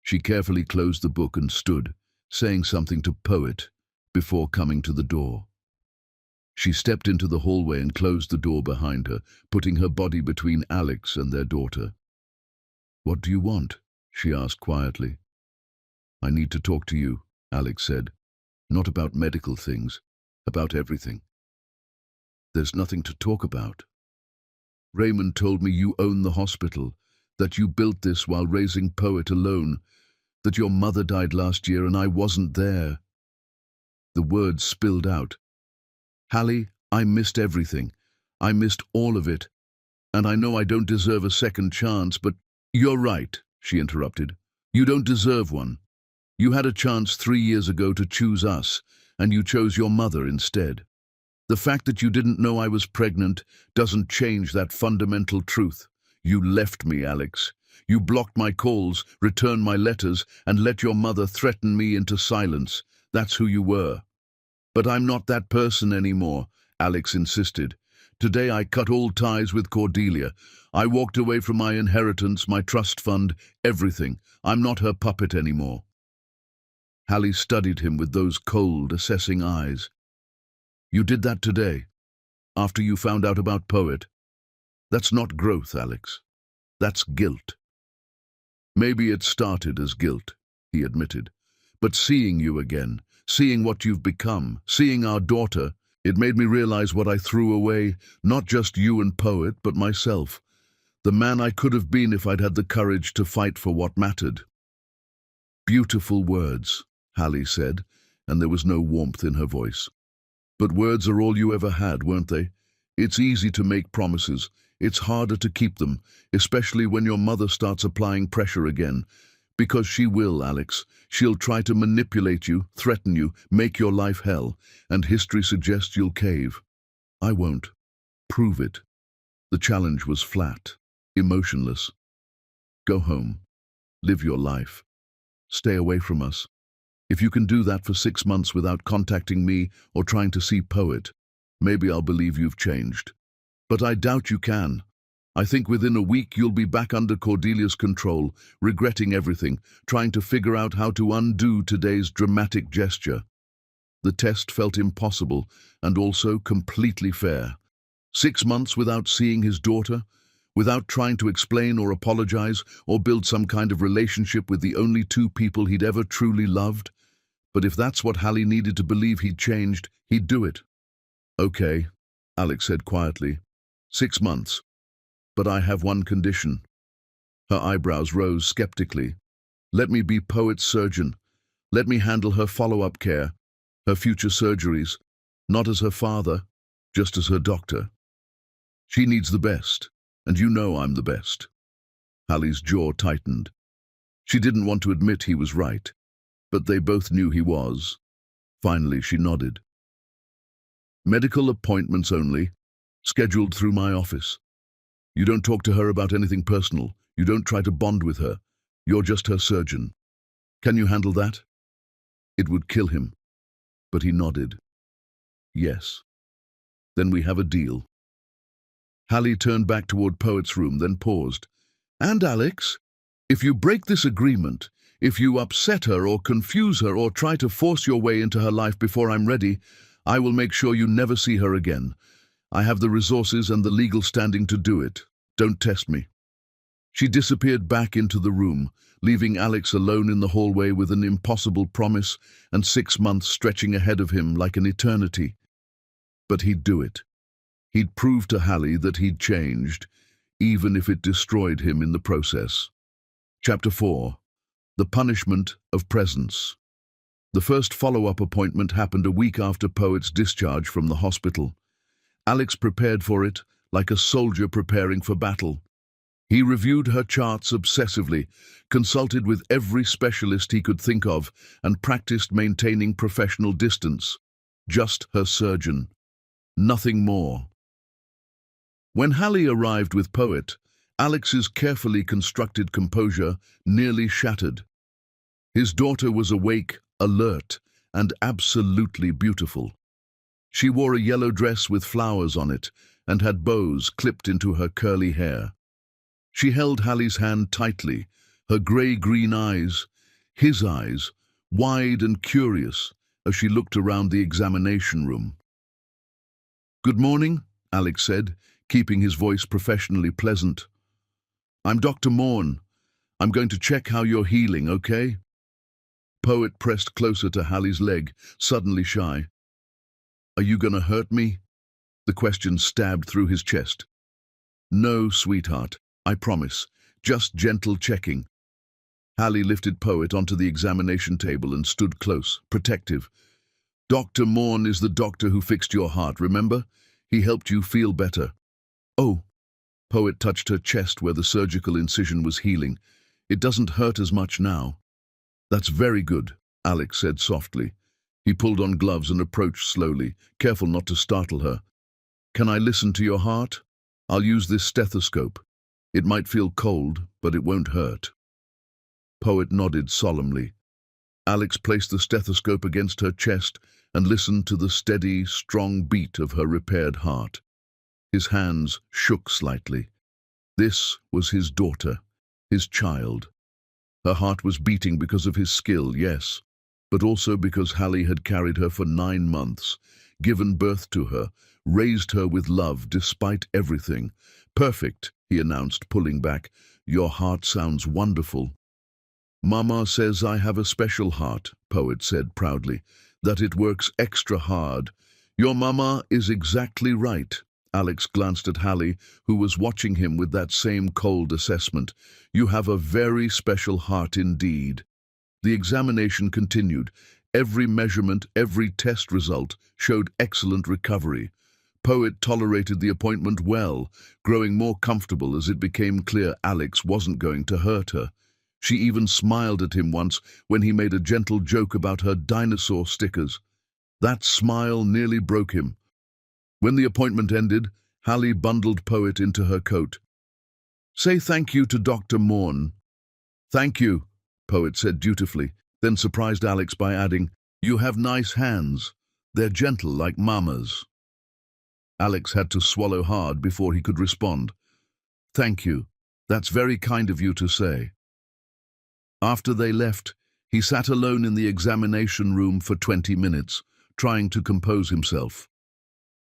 She carefully closed the book and stood, saying something to Poet, before coming to the door. She stepped into the hallway and closed the door behind her, putting her body between Alex and their daughter. "What do you want?" she asked quietly. "I need to talk to you," Alex said. "Not about medical things, about everything." "There's nothing to talk about. Raymond told me you own the hospital, that you built this while raising Poet alone, that your mother died last year and I wasn't there." The words spilled out. "Hallie, I missed everything. I missed all of it. And I know I don't deserve a second chance, but—" "You're right," she interrupted. "You don't deserve one. You had a chance 3 years ago to choose us, and you chose your mother instead. The fact that you didn't know I was pregnant doesn't change that fundamental truth. You left me, Alex. You blocked my calls, returned my letters, and let your mother threaten me into silence. That's who you were." "But I'm not that person anymore," Alex insisted. "Today I cut all ties with Cordelia. I walked away from my inheritance, my trust fund, everything. I'm not her puppet anymore." Hallie studied him with those cold, assessing eyes. "You did that today, after you found out about Poet. That's not growth, Alex. That's guilt." "Maybe it started as guilt," he admitted. "But seeing you again, seeing what you've become, seeing our daughter, it made me realize what I threw away, not just you and Poet, but myself. The man I could have been if I'd had the courage to fight for what mattered." "Beautiful words," Hallie said, and there was no warmth in her voice. "But words are all you ever had, weren't they? It's easy to make promises. It's harder to keep them, especially when your mother starts applying pressure again. Because she will, Alex. She'll try to manipulate you, threaten you, make your life hell, and history suggests you'll cave. I won't. Prove it." The challenge was flat, emotionless. "Go home. Live your life. Stay away from us." If you can do that for 6 months without contacting me or trying to see Poet, maybe I'll believe you've changed. But I doubt you can. I think within a week you'll be back under Cordelia's control, regretting everything, trying to figure out how to undo today's dramatic gesture. The test felt impossible and also completely fair. 6 months without seeing his daughter, without trying to explain or apologize or build some kind of relationship with the only two people he'd ever truly loved. But if that's what Hallie needed to believe he'd changed, he'd do it. Okay, Alex said quietly. 6 months. But I have one condition. Her eyebrows rose skeptically. Let me be Poet's surgeon. Let me handle her follow-up care, her future surgeries, not as her father, just as her doctor. She needs the best, and you know I'm the best. Hallie's jaw tightened. She didn't want to admit he was right, but they both knew he was. Finally, she nodded. Medical appointments only, scheduled through my office. You don't talk to her about anything personal. You don't try to bond with her. You're just her surgeon. Can you handle that? It would kill him. But he nodded. Yes. Then we have a deal. Hallie turned back toward Poet's room, then paused. And Alex, if you break this agreement, if you upset her or confuse her or try to force your way into her life before I'm ready, I will make sure you never see her again. I have the resources and the legal standing to do it. Don't test me. She disappeared back into the room, leaving Alex alone in the hallway with an impossible promise and 6 months stretching ahead of him like an eternity. But he'd do it. He'd prove to Hallie that he'd changed, even if it destroyed him in the process. Chapter 4. The Punishment of Presence. The first follow-up appointment happened a week after Poet's discharge from the hospital. Alex prepared for it like a soldier preparing for battle. He reviewed her charts obsessively, consulted with every specialist he could think of, and practiced maintaining professional distance. Just her surgeon. Nothing more. When Hallie arrived with Poet, Alex's carefully constructed composure nearly shattered. His daughter was awake, alert, and absolutely beautiful. She wore a yellow dress with flowers on it and had bows clipped into her curly hair. She held Hallie's hand tightly, her grey-green eyes, his eyes, wide and curious as she looked around the examination room. "Good morning," Alex said, keeping his voice professionally pleasant. "I'm Dr. Morn. I'm going to check how you're healing, okay?" Poet pressed closer to Hallie's leg, suddenly shy. "Are you gonna hurt me?" The question stabbed through his chest. "No, sweetheart, I promise. Just gentle checking." Hallie lifted Poet onto the examination table and stood close, protective. "Dr. Morn is the doctor who fixed your heart, remember? He helped you feel better." "Oh." Poet touched her chest where the surgical incision was healing. "It doesn't hurt as much now." "That's very good," Alex said softly. He pulled on gloves and approached slowly, careful not to startle her. "Can I listen to your heart? I'll use this stethoscope. It might feel cold, but it won't hurt." Poet nodded solemnly. Alex placed the stethoscope against her chest and listened to the steady, strong beat of her repaired heart. His hands shook slightly. This was his daughter, his child. Her heart was beating because of his skill, yes, but also because Hallie had carried her for 9 months, given birth to her, raised her with love despite everything. "Perfect," he announced, pulling back. "Your heart sounds wonderful." "Mama says I have a special heart," Poet said proudly, "that it works extra hard." "Your mama is exactly right." Alex glanced at Hallie, who was watching him with that same cold assessment. "You have a very special heart indeed." The examination continued. Every measurement, every test result showed excellent recovery. Poet tolerated the appointment well, growing more comfortable as it became clear Alex wasn't going to hurt her. She even smiled at him once when he made a gentle joke about her dinosaur stickers. That smile nearly broke him. When the appointment ended, Hallie bundled Poet into her coat. "Say thank you to Dr. Morn." "Thank you," Poet said dutifully. then surprised Alex by adding, "You have nice hands. They're gentle like Mama's." Alex had to swallow hard before he could respond. "Thank you. That's very kind of you to say." After they left, he sat alone in the examination room for 20 minutes, trying to compose himself.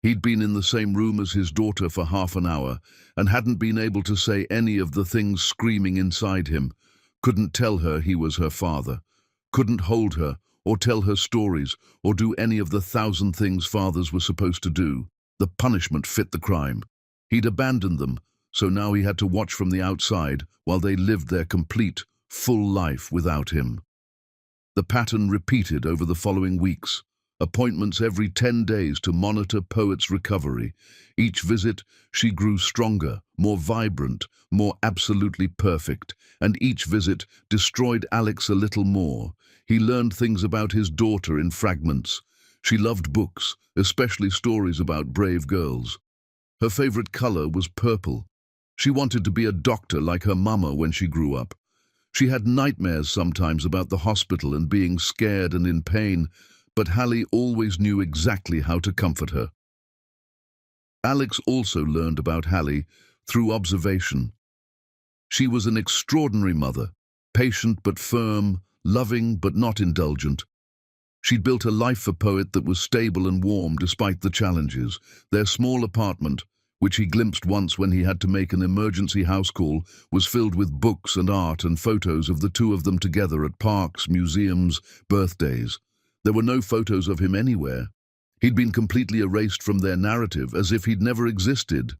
He'd been in the same room as his daughter for half an hour and hadn't been able to say any of the things screaming inside him. Couldn't tell her he was her father. Couldn't hold her or tell her stories or do any of the 1,000 things fathers were supposed to do. The punishment fit the crime. He'd abandoned them, so now he had to watch from the outside while they lived their complete, full life without him. The pattern repeated over the following weeks. Appointments every 10 days to monitor Poet's recovery. Each visit, she grew stronger, more vibrant, more absolutely perfect, and each visit destroyed Alex a little more. He learned things about his daughter in fragments. She loved books, especially stories about brave girls. Her favorite color was purple. She wanted to be a doctor like her mama when she grew up. She had nightmares sometimes about the hospital and being scared and in pain, but Hallie always knew exactly how to comfort her. Alex also learned about Hallie through observation. She was an extraordinary mother, patient but firm, loving but not indulgent. She'd built a life for Poet that was stable and warm despite the challenges. Their small apartment, which he glimpsed once when he had to make an emergency house call, was filled with books and art and photos of the two of them together at parks, museums, birthdays. There were no photos of him anywhere. He'd been completely erased from their narrative, as if he'd never existed.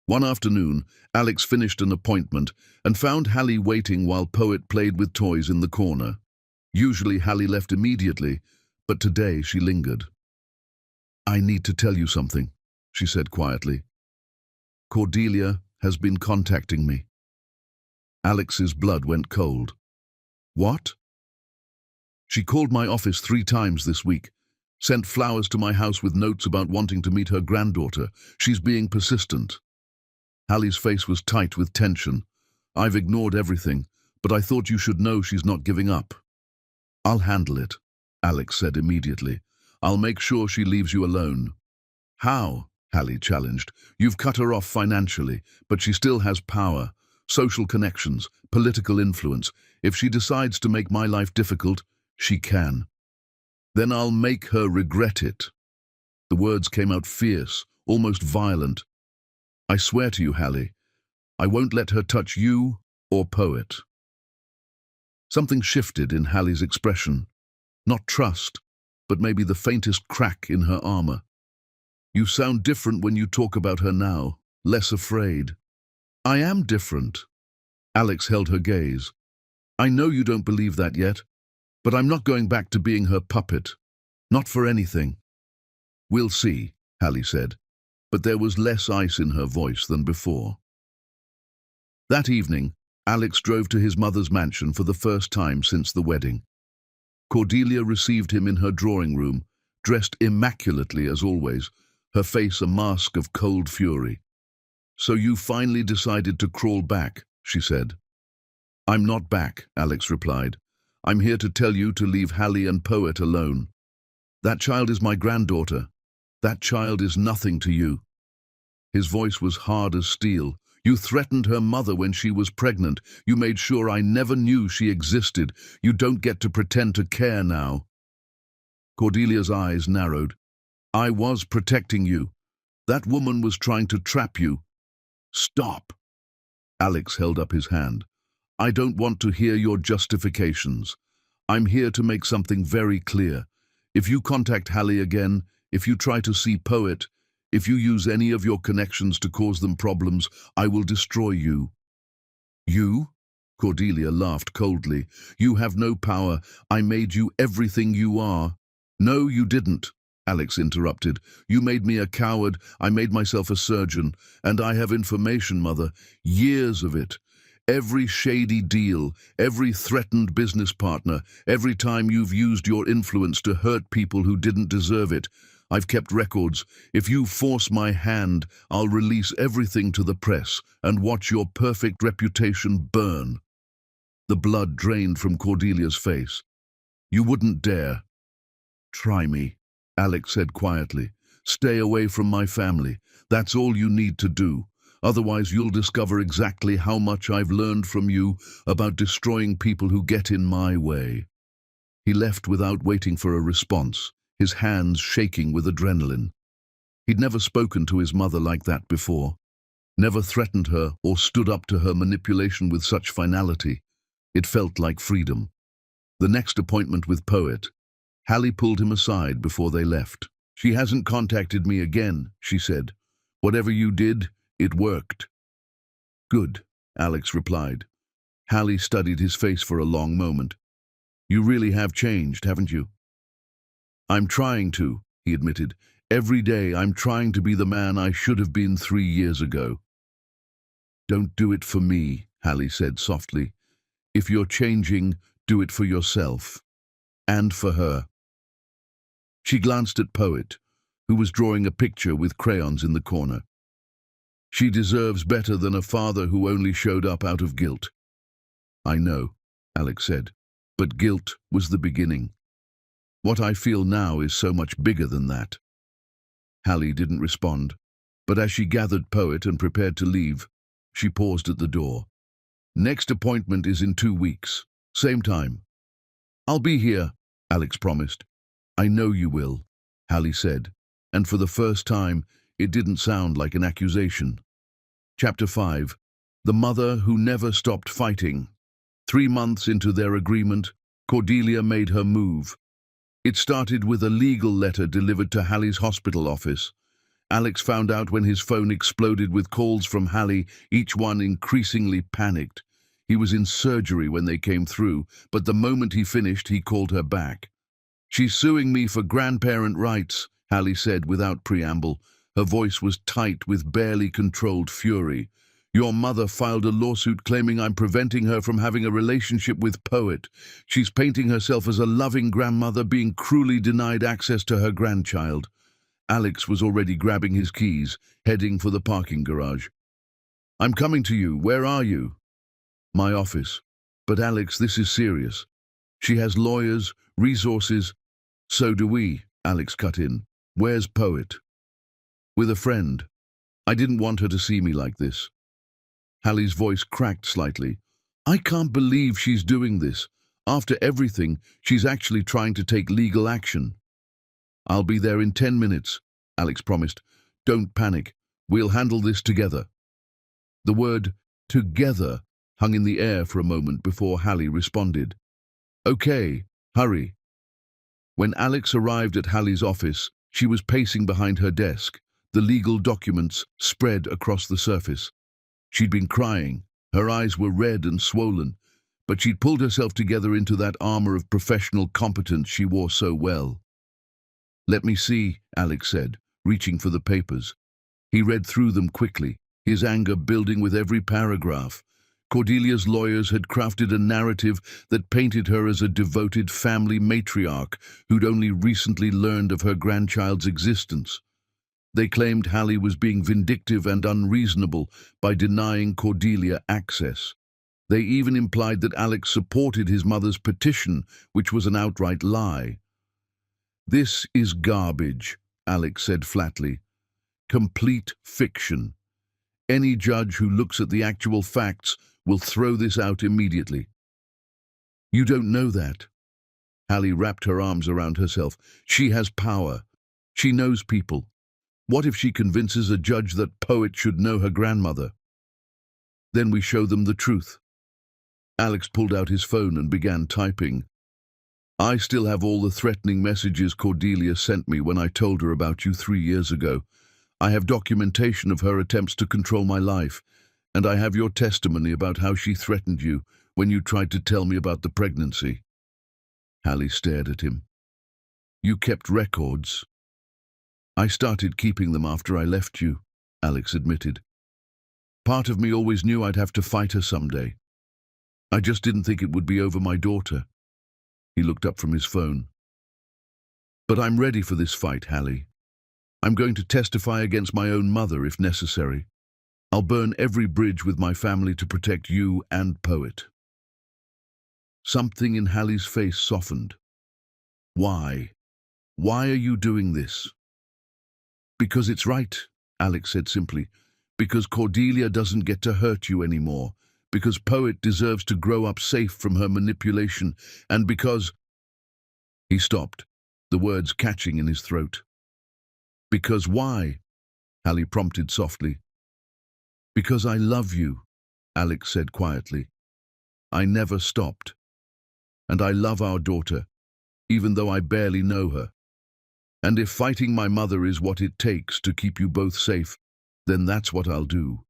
One afternoon, Alex finished an appointment and found Hallie waiting while Poet played with toys in the corner. Usually Hallie left immediately, but today she lingered. "I need to tell you something," she said quietly. "Cordelia has been contacting me." Alex's blood went cold. "What?" "She called my office 3 times this week, sent flowers to my house with notes about wanting to meet her granddaughter. She's being persistent." Hallie's face was tight with tension. "I've ignored everything, but I thought you should know she's not giving up." "I'll handle it," Alex said immediately. "I'll make sure she leaves you alone." "How?" Hallie challenged. "You've cut her off financially, but she still has power, social connections, political influence. If she decides to make my life difficult, she can. Then I'll make her regret it." The words came out fierce, almost violent. "I swear to you, Hallie, I won't let her touch you or Poet." Something shifted in Hallie's expression. Not trust, but maybe the faintest crack in her armor. "You sound different when you talk about her now, less afraid." "I am different." Alex held her gaze. "I know you don't believe that yet, but I'm not going back to being her puppet. Not for anything." "We'll see," Hallie said, but there was less ice in her voice than before. That evening, Alex drove to his mother's mansion for the first time since the wedding. Cordelia received him in her drawing room, dressed immaculately as always, her face a mask of cold fury. "So you finally decided to crawl back," she said. "I'm not back," Alex replied. "I'm here to tell you to leave Hallie and Poet alone. That child is my granddaughter. That child is nothing to you." His voice was hard as steel. "You threatened her mother when she was pregnant. You made sure I never knew she existed. You don't get to pretend to care now." Cordelia's eyes narrowed. "I was protecting you. That woman was trying to trap you." "Stop." Alex held up his hand. "I don't want to hear your justifications. I'm here to make something very clear. If you contact Hallie again, if you try to see Poet, if you use any of your connections to cause them problems, I will destroy you." "You?" Cordelia laughed coldly. "You have no power. I made you everything you are." "No, you didn't," Alex interrupted. "You made me a coward. I made myself a surgeon. And I have information, Mother. Years of it. Every shady deal, every threatened business partner, every time you've used your influence to hurt people who didn't deserve it. I've kept records. If you force my hand, I'll release everything to the press and watch your perfect reputation burn." The blood drained from Cordelia's face. You wouldn't dare. Try me, Alex said quietly. Stay away from my family. That's all you need to do. Otherwise you'll discover exactly how much I've learned from you about destroying people who get in my way. He left without waiting for a response, his hands shaking with adrenaline. He'd never spoken to his mother like that before. Never threatened her or stood up to her manipulation with such finality. It felt like freedom. The next appointment with Poet. Hallie pulled him aside before they left. She hasn't contacted me again, she said. Whatever you did, it worked. Good, Alex replied. Hallie studied his face for a long moment. You really have changed, haven't you? I'm trying to, he admitted. Every day I'm trying to be the man I should have been 3 years ago. Don't do it for me, Hallie said softly. If you're changing, do it for yourself. And for her. She glanced at Poet, who was drawing a picture with crayons in the corner. She deserves better than a father who only showed up out of guilt. I know, Alex said, but guilt was the beginning. What I feel now is so much bigger than that. Hallie didn't respond, but as she gathered Poet and prepared to leave, she paused at the door. Next appointment is in 2 weeks, same time. I'll be here, Alex promised. I know you will, Hallie said, and for the first time, it didn't sound like an accusation. Chapter 5. The Mother Who Never Stopped Fighting. 3 months into their agreement, Cordelia made her move. It started with a legal letter delivered to Hallie's hospital office. Alex found out when his phone exploded with calls from Hallie, each one increasingly panicked. He was in surgery when they came through, but the moment he finished, he called her back. She's suing me for grandparent rights, Hallie said without preamble. Her voice was tight with barely controlled fury. Your mother filed a lawsuit claiming I'm preventing her from having a relationship with Poet. She's painting herself as a loving grandmother being cruelly denied access to her grandchild. Alex was already grabbing his keys, heading for the parking garage. I'm coming to you. Where are you? My office. But Alex, this is serious. She has lawyers, resources. So do we, Alex cut in. Where's Poet? With a friend. I didn't want her to see me like this. Hallie's voice cracked slightly. I can't believe she's doing this. After everything, she's actually trying to take legal action. I'll be there in 10 minutes, Alex promised. Don't panic. We'll handle this together. The word together hung in the air for a moment before Hallie responded. Okay, hurry. When Alex arrived at Hallie's office, she was pacing behind her desk, the legal documents spread across the surface. She'd been crying, her eyes were red and swollen, but she'd pulled herself together into that armor of professional competence she wore so well. Let me see, Alex said, reaching for the papers. He read through them quickly, his anger building with every paragraph. Cordelia's lawyers had crafted a narrative that painted her as a devoted family matriarch who'd only recently learned of her grandchild's existence. They claimed Hallie was being vindictive and unreasonable by denying Cordelia access. They even implied that Alex supported his mother's petition, which was an outright lie. This is garbage, Alex said flatly. Complete fiction. Any judge who looks at the actual facts will throw this out immediately. You don't know that. Hallie wrapped her arms around herself. She has power. She knows people. What if she convinces a judge that Poet should know her grandmother? Then we show them the truth. Alex pulled out his phone and began typing. I still have all the threatening messages Cordelia sent me when I told her about you 3 years ago. I have documentation of her attempts to control my life, and I have your testimony about how she threatened you when you tried to tell me about the pregnancy. Hallie stared at him. You kept records. I started keeping them after I left you, Alex admitted. Part of me always knew I'd have to fight her someday. I just didn't think it would be over my daughter. He looked up from his phone. But I'm ready for this fight, Hallie. I'm going to testify against my own mother if necessary. I'll burn every bridge with my family to protect you and Poet. Something in Hallie's face softened. Why? Why are you doing this? Because it's right, Alex said simply. Because Cordelia doesn't get to hurt you anymore. Because Poet deserves to grow up safe from her manipulation. And because... He stopped, the words catching in his throat. Because why? Hallie prompted softly. Because I love you, Alex said quietly. I never stopped. And I love our daughter, even though I barely know her. And if fighting my mother is what it takes to keep you both safe, then that's what I'll do.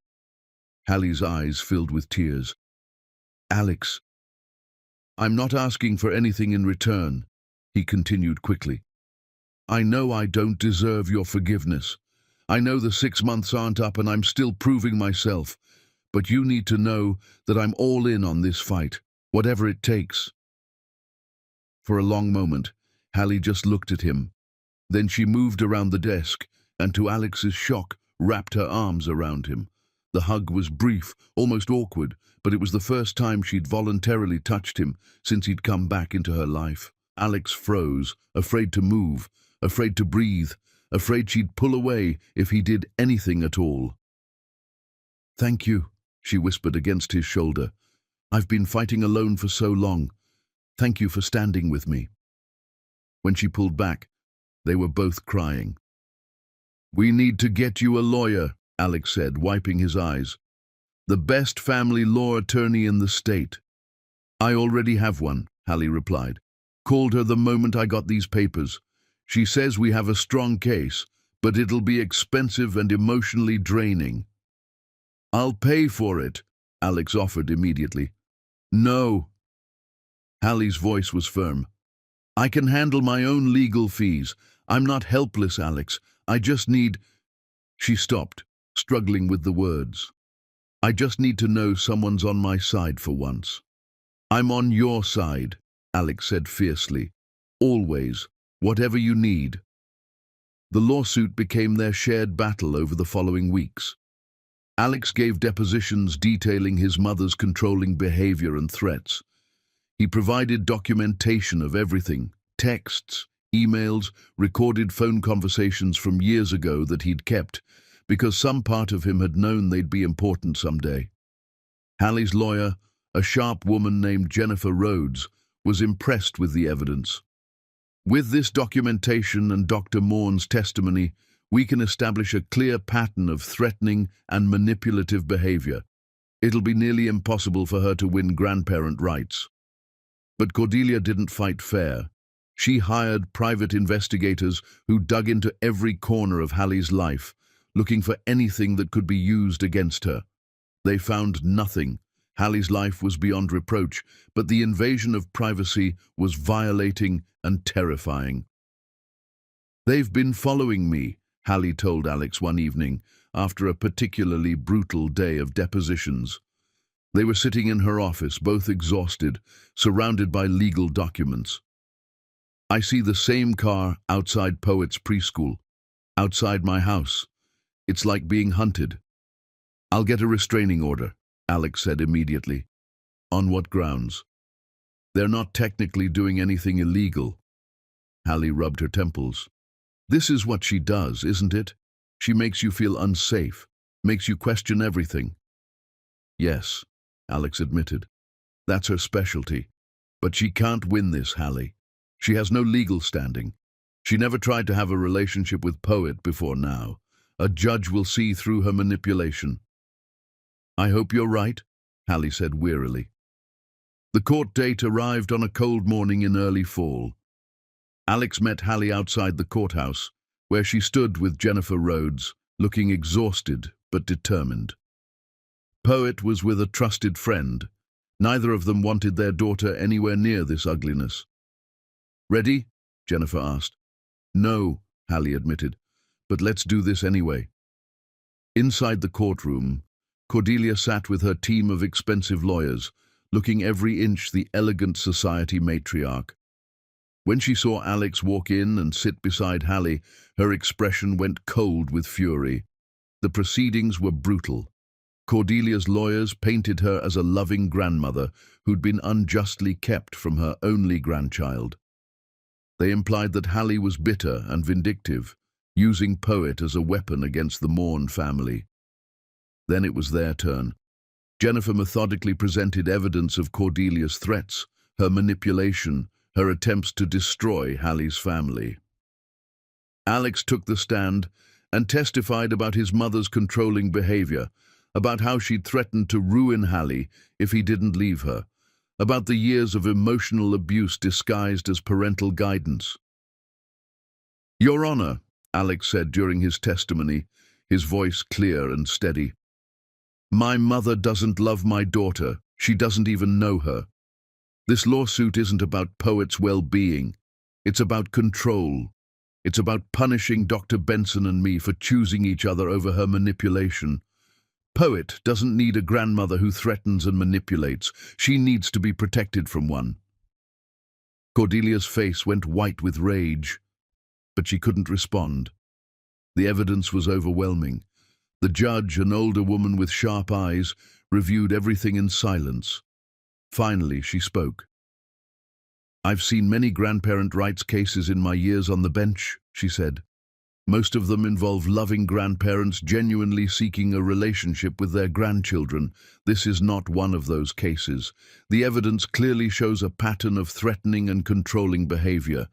Hallie's eyes filled with tears. Alex, I'm not asking for anything in return, he continued quickly. I know I don't deserve your forgiveness. I know the 6 months aren't up and I'm still proving myself. But you need to know that I'm all in on this fight, whatever it takes. For a long moment, Hallie just looked at him. Then she moved around the desk and, to Alex's shock, wrapped her arms around him. The hug was brief, almost awkward, but it was the first time she'd voluntarily touched him since he'd come back into her life. Alex froze, afraid to move, afraid to breathe, afraid she'd pull away if he did anything at all. Thank you, she whispered against his shoulder. I've been fighting alone for so long. Thank you for standing with me. When she pulled back, they were both crying. We need to get you a lawyer, Alex said, wiping his eyes. The best family law attorney in the state. I already have one, Hallie replied. Called her the moment I got these papers. She says we have a strong case, but it'll be expensive and emotionally draining. I'll pay for it, Alex offered immediately. No. Hallie's voice was firm. I can handle my own legal fees. I'm not helpless, Alex. I just need... She stopped, struggling with the words. I just need to know someone's on my side for once. I'm on your side, Alex said fiercely. Always, whatever you need. The lawsuit became their shared battle over the following weeks. Alex gave depositions detailing his mother's controlling behavior and threats. He provided documentation of everything, texts, emails, recorded phone conversations from years ago that he'd kept, because some part of him had known they'd be important someday. Hallie's lawyer, a sharp woman named Jennifer Rhodes, was impressed with the evidence. With this documentation and Dr. Morn's testimony, we can establish a clear pattern of threatening and manipulative behavior. It'll be nearly impossible for her to win grandparent rights. But Cordelia didn't fight fair. She hired private investigators who dug into every corner of Hallie's life, looking for anything that could be used against her. They found nothing. Hallie's life was beyond reproach, but the invasion of privacy was violating and terrifying. They've been following me, Hallie told Alex one evening, after a particularly brutal day of depositions. They were sitting in her office, both exhausted, surrounded by legal documents. I see the same car outside Poet's preschool, outside my house. It's like being hunted. I'll get a restraining order, Alex said immediately. On what grounds? They're not technically doing anything illegal. Hallie rubbed her temples. This is what she does, isn't it? She makes you feel unsafe, makes you question everything. Yes, Alex admitted. That's her specialty. But she can't win this, Hallie. She has no legal standing. She never tried to have a relationship with Poet before now. A judge will see through her manipulation. I hope you're right, Hallie said wearily. The court date arrived on a cold morning in early fall. Alex met Hallie outside the courthouse, where she stood with Jennifer Rhodes, looking exhausted but determined. Poet was with a trusted friend. Neither of them wanted their daughter anywhere near this ugliness. Ready? Jennifer asked. No, Hallie admitted, but let's do this anyway. Inside the courtroom, Cordelia sat with her team of expensive lawyers, looking every inch the elegant society matriarch. When she saw Alex walk in and sit beside Hallie, her expression went cold with fury. The proceedings were brutal. Cordelia's lawyers painted her as a loving grandmother who'd been unjustly kept from her only grandchild. They implied that Hallie was bitter and vindictive, using Poet as a weapon against the Morn family. Then it was their turn. Jennifer methodically presented evidence of Cordelia's threats, her manipulation, her attempts to destroy Hallie's family. Alex took the stand and testified about his mother's controlling behavior, about how she'd threatened to ruin Hallie if he didn't leave her, about the years of emotional abuse disguised as parental guidance. "Your Honor," Alex said during his testimony, his voice clear and steady, "my mother doesn't love my daughter. She doesn't even know her. This lawsuit isn't about Poet's well-being. It's about control. It's about punishing Dr. Benson and me for choosing each other over her manipulation. Poet doesn't need a grandmother who threatens and manipulates. She needs to be protected from one." Cordelia's face went white with rage, but she couldn't respond. The evidence was overwhelming. The judge, an older woman with sharp eyes, reviewed everything in silence. Finally, she spoke. "I've seen many grandparent rights cases in my years on the bench," she said. "Most of them involve loving grandparents genuinely seeking a relationship with their grandchildren. This is not one of those cases. The evidence clearly shows a pattern of threatening and controlling behavior.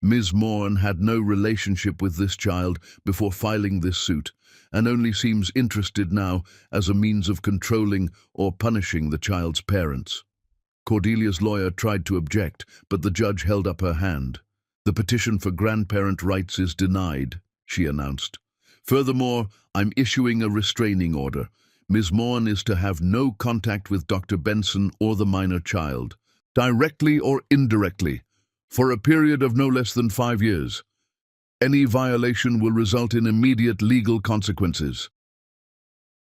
Ms. Morn had no relationship with this child before filing this suit, and only seems interested now as a means of controlling or punishing the child's parents." Cordelia's lawyer tried to object, but the judge held up her hand. "The petition for grandparent rights is denied," she announced. "Furthermore, I'm issuing a restraining order. Ms. Morn is to have no contact with Dr. Benson or the minor child, directly or indirectly, for a period of no less than 5 years. Any violation will result in immediate legal consequences."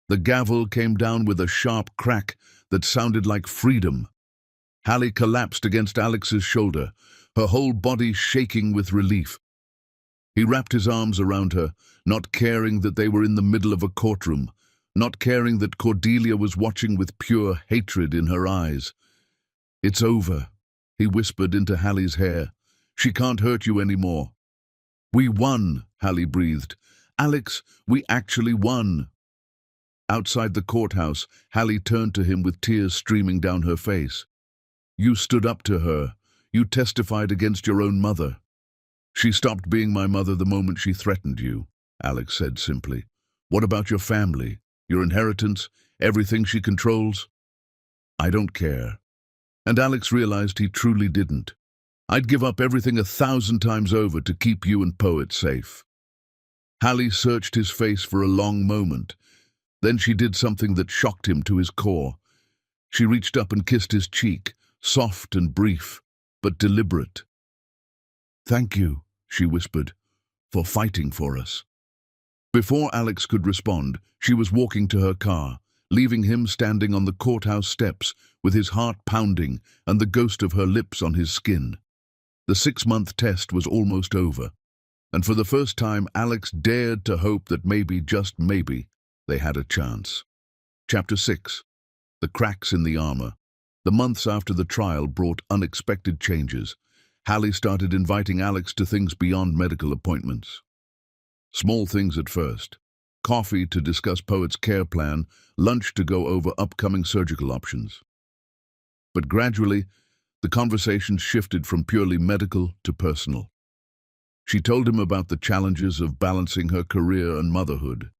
The gavel came down with a sharp crack that sounded like freedom. Hallie collapsed against Alex's shoulder, her whole body shaking with relief. He wrapped his arms around her, not caring that they were in the middle of a courtroom, not caring that Cordelia was watching with pure hatred in her eyes. "It's over," he whispered into Hallie's hair. "She can't hurt you anymore." "We won," Hallie breathed. "Alex, we actually won." Outside the courthouse, Hallie turned to him with tears streaming down her face. "You stood up to her. You testified against your own mother." "She stopped being my mother the moment she threatened you," Alex said simply. "What about your family, your inheritance, everything she controls?" "I don't care." And Alex realized he truly didn't. "I'd give up everything 1,000 times over to keep you and Poet safe." Hallie searched his face for a long moment. Then she did something that shocked him to his core. She reached up and kissed his cheek, soft and brief, but deliberate. "Thank you," she whispered, "for fighting for us." Before Alex could respond, she was walking to her car, leaving him standing on the courthouse steps with his heart pounding and the ghost of her lips on his skin. The 6-month test was almost over, and for the first time Alex dared to hope that maybe, just maybe, they had a chance. Chapter 6. The cracks in the armor. The months after the trial brought unexpected changes. Hallie started inviting Alex to things beyond medical appointments. Small things at first. Coffee to discuss Poet's care plan, lunch to go over upcoming surgical options. But gradually, the conversation shifted from purely medical to personal. She told him about the challenges of balancing her career and motherhood.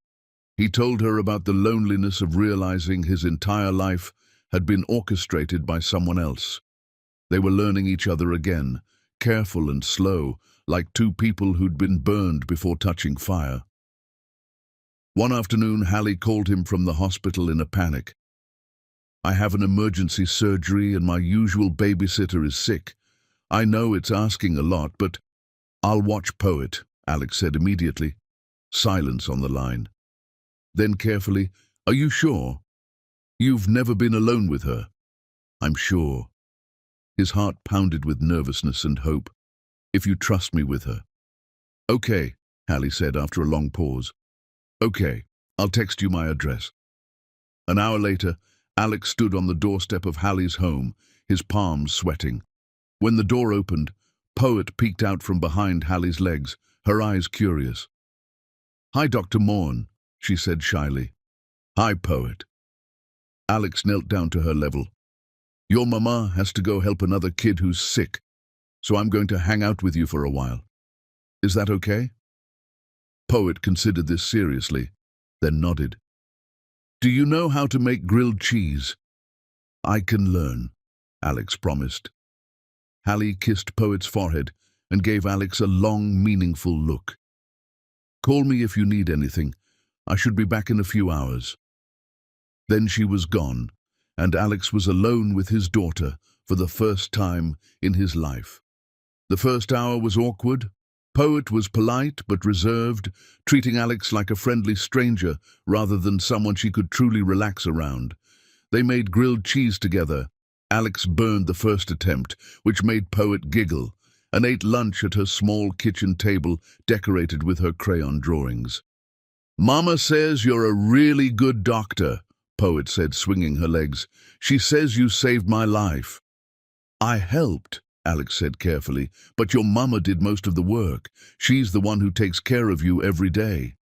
He told her about the loneliness of realizing his entire life had been orchestrated by someone else. They were learning each other again, careful and slow, like two people who'd been burned before touching fire. One afternoon, Hallie called him from the hospital in a panic. "I have an emergency surgery and my usual babysitter is sick. I know it's asking a lot, but—" "I'll watch Poet," Alex said immediately. Silence on the line. Then carefully, "Are you sure? You've never been alone with her?" "I'm sure." His heart pounded with nervousness and hope. "If you trust me with her." "Okay," Hallie said after a long pause. "Okay, I'll text you my address." An hour later, Alex stood on the doorstep of Hallie's home, his palms sweating. When the door opened, Poet peeked out from behind Hallie's legs, her eyes curious. "Hi, Dr. Morn," she said shyly. "Hi, Poet." Alex knelt down to her level. "Your mama has to go help another kid who's sick, so I'm going to hang out with you for a while. Is that okay?" Poet considered this seriously, then nodded. "Do you know how to make grilled cheese?" "I can learn," Alex promised. Hallie kissed Poet's forehead and gave Alex a long, meaningful look. "Call me if you need anything. I should be back in a few hours." Then she was gone, and Alex was alone with his daughter for the first time in his life. The first hour was awkward. Poet was polite but reserved, treating Alex like a friendly stranger rather than someone she could truly relax around. They made grilled cheese together. Alex burned the first attempt, which made Poet giggle, and ate lunch at her small kitchen table decorated with her crayon drawings. "Mama says you're a really good doctor," Poet said, swinging her legs. "She says you saved my life." "I helped," Alex said carefully, "but your mama did most of the work. She's the one who takes care of you every day."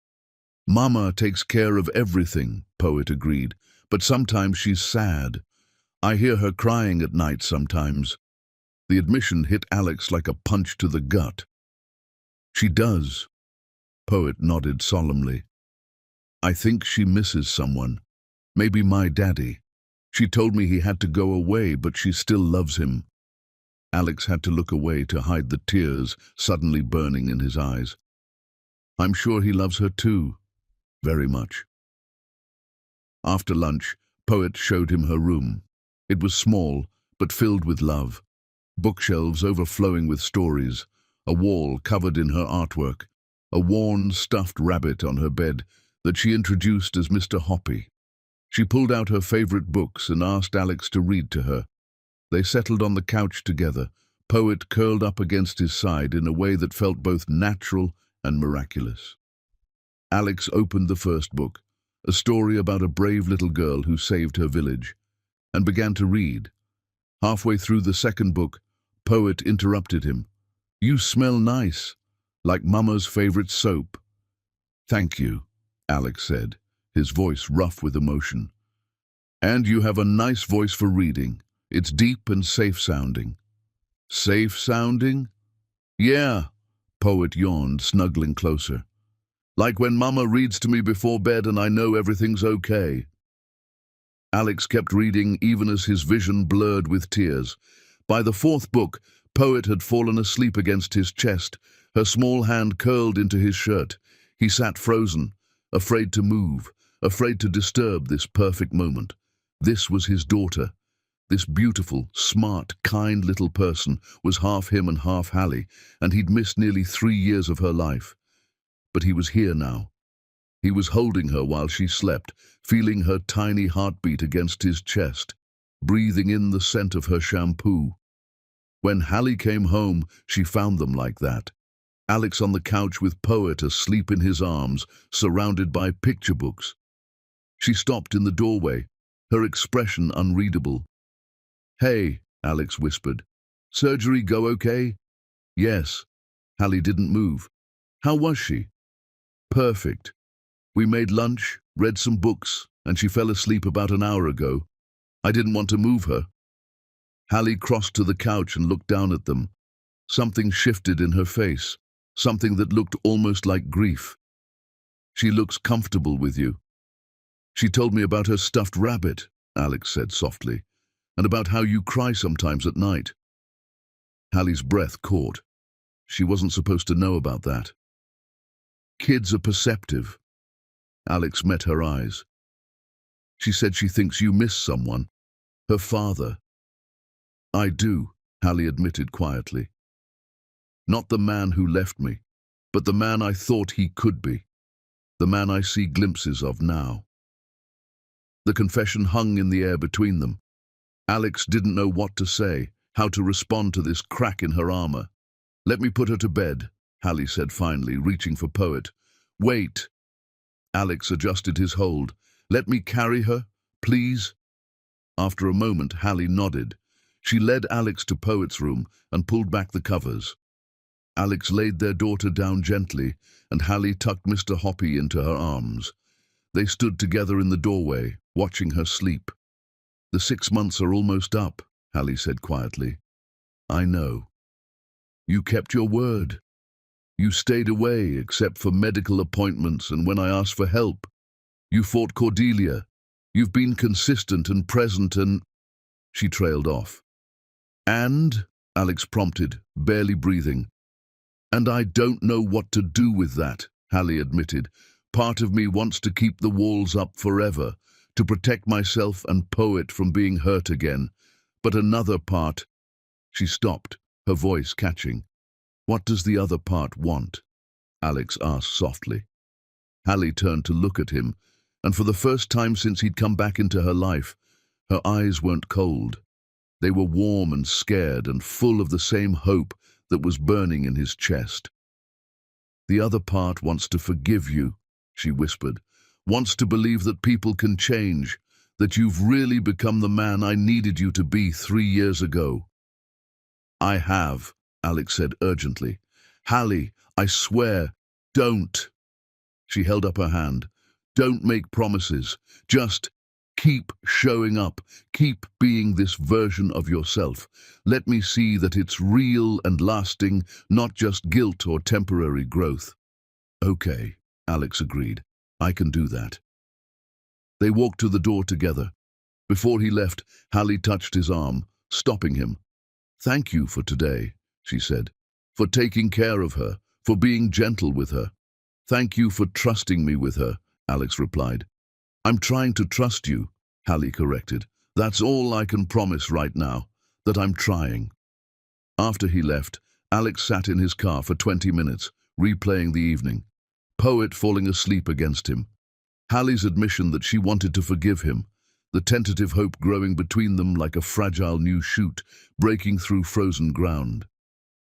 "Mama takes care of everything," Poet agreed, "but sometimes she's sad. I hear her crying at night sometimes." The admission hit Alex like a punch to the gut. "She does," Poet nodded solemnly. "I think she misses someone. Maybe my daddy. She told me he had to go away, but she still loves him." Alex had to look away to hide the tears suddenly burning in his eyes. "I'm sure he loves her too, very much." After lunch, Poet showed him her room. It was small, but filled with love. Bookshelves overflowing with stories, a wall covered in her artwork, a worn, stuffed rabbit on her bed that she introduced as Mr. Hoppy. She pulled out her favorite books and asked Alex to read to her. They settled on the couch together, Poet curled up against his side in a way that felt both natural and miraculous. Alex opened the first book, a story about a brave little girl who saved her village, and began to read. Halfway through the second book, Poet interrupted him. "You smell nice, like Mama's favorite soap." "Thank you," Alex said, his voice rough with emotion. "And you have a nice voice for reading. It's deep and safe-sounding." "Safe-sounding?" "Yeah," Poet yawned, snuggling closer. "Like when Mama reads to me before bed and I know everything's okay." Alex kept reading even as his vision blurred with tears. By the fourth book, Poet had fallen asleep against his chest, her small hand curled into his shirt. He sat frozen, afraid to move, afraid to disturb this perfect moment. This was his daughter. This beautiful, smart, kind little person was half him and half Hallie, and he'd missed nearly 3 years of her life. But he was here now. He was holding her while she slept, feeling her tiny heartbeat against his chest, breathing in the scent of her shampoo. When Hallie came home, she found them like that. Alex on the couch with Poet asleep in his arms, surrounded by picture books. She stopped in the doorway, her expression unreadable. "Hey," Alex whispered. "Surgery go okay?" "Yes." Hallie didn't move. "How was she?" "Perfect. We made lunch, read some books, and she fell asleep about an hour ago. I didn't want to move her." Hallie crossed to the couch and looked down at them. Something shifted in her face, something that looked almost like grief. "She looks comfortable with you." "She told me about her stuffed rabbit," Alex said softly, "and about how you cry sometimes at night." Hallie's breath caught. She wasn't supposed to know about that. "Kids are perceptive." Alex met her eyes. "She said she thinks you miss someone. Her father." "I do," Hallie admitted quietly. "Not the man who left me, but the man I thought he could be. The man I see glimpses of now." The confession hung in the air between them. Alex didn't know what to say, how to respond to this crack in her armor. "Let me put her to bed," Hallie said finally, reaching for Poet. "Wait." Alex adjusted his hold. "Let me carry her, please?" After a moment, Hallie nodded. She led Alex to Poet's room and pulled back the covers. Alex laid their daughter down gently, and Hallie tucked Mr. Hoppy into her arms. They stood together in the doorway, watching her sleep. "The 6 months are almost up," Hallie said quietly. "I know. You kept your word. You stayed away except for medical appointments and when I asked for help. You fought Cordelia. You've been consistent and present and—" She trailed off. "And?" Alex prompted, barely breathing. "And I don't know what to do with that," Hallie admitted. "Part of me wants to keep the walls up forever, to protect myself and Poet from being hurt again. But another part—" She stopped, her voice catching. "What does the other part want?" Alex asked softly. Hallie turned to look at him, and for the first time since he'd come back into her life, her eyes weren't cold. They were warm and scared and full of the same hope that was burning in his chest. "The other part wants to forgive you," she whispered. "Wants to believe that people can change, that you've really become the man I needed you to be 3 years ago." "I have," Alex said urgently. "Hallie, I swear, don't." She held up her hand. "Don't make promises. Just keep showing up. Keep being this version of yourself. Let me see that it's real and lasting, not just guilt or temporary growth." "Okay," Alex agreed. "I can do that." They walked to the door together. Before he left, Hallie touched his arm, stopping him. "Thank you for today," she said. "For taking care of her, for being gentle with her." "Thank you for trusting me with her," Alex replied. "I'm trying to trust you," Hallie corrected. "That's all I can promise right now, that I'm trying." After he left, Alex sat in his car for 20 minutes, replaying the evening. Poet falling asleep against him. Hallie's admission that she wanted to forgive him. The tentative hope growing between them like a fragile new shoot, breaking through frozen ground.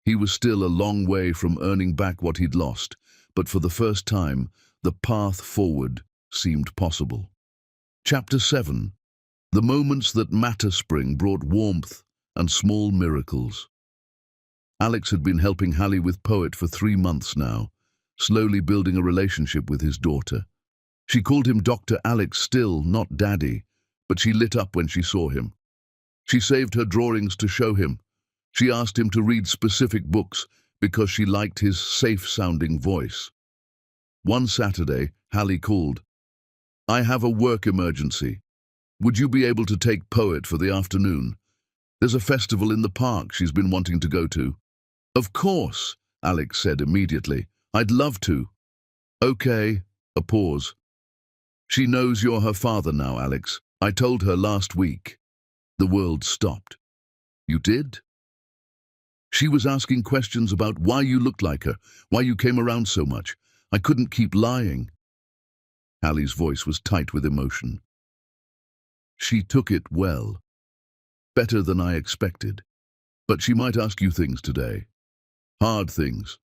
He was still a long way from earning back what he'd lost, but for the first time, the path forward seemed possible. Chapter 7. The moments that matter spring brought warmth and small miracles. Alex had been helping Hallie with Poet for 3 months now, slowly building a relationship with his daughter. She called him Dr. Alex still, not Daddy, but she lit up when she saw him. She saved her drawings to show him. She asked him to read specific books because she liked his safe-sounding voice. One Saturday, Hallie called. "I have a work emergency. Would you be able to take Poet for the afternoon? There's a festival in the park she's been wanting to go to." "Of course," Alex said immediately. "I'd love to." "Okay." A pause. "She knows you're her father now, Alex. I told her last week." The world stopped. "You did?" "She was asking questions about why you looked like her, why you came around so much. I couldn't keep lying." Hallie's voice was tight with emotion. "She took it well. Better than I expected. But she might ask you things today. Hard things.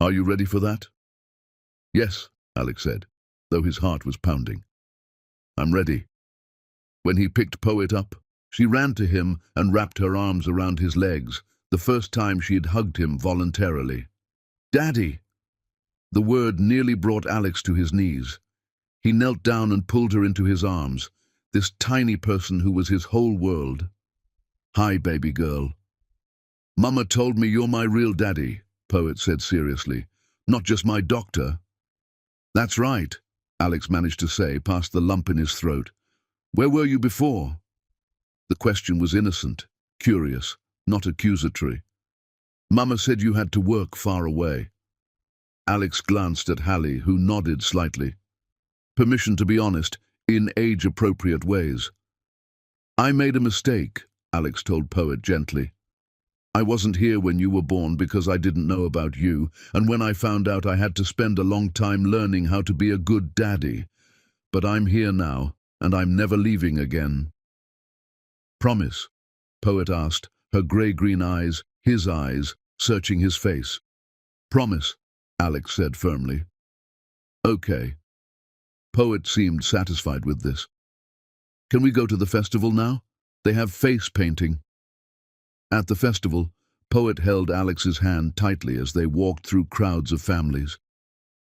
Are you ready for that?" "Yes," Alex said, though his heart was pounding. "I'm ready." When he picked Poet up, she ran to him and wrapped her arms around his legs, the first time she had hugged him voluntarily. "Daddy!" The word nearly brought Alex to his knees. He knelt down and pulled her into his arms, this tiny person who was his whole world. "Hi, baby girl." "Mama told me you're my real daddy," Poet said seriously. "Not just my doctor." "That's right," Alex managed to say past the lump in his throat. "Where were you before?" The question was innocent, curious, not accusatory. "Mama said you had to work far away." Alex glanced at Hallie, who nodded slightly. Permission to be honest, in age-appropriate ways. "I made a mistake," Alex told Poet gently. "I wasn't here when you were born because I didn't know about you, and when I found out I had to spend a long time learning how to be a good daddy. But I'm here now, and I'm never leaving again." "Promise?" Poet asked, her grey-green eyes, his eyes, searching his face. "Promise," Alex said firmly. "Okay." Poet seemed satisfied with this. "Can we go to the festival now? They have face painting." At the festival, Poet held Alex's hand tightly as they walked through crowds of families.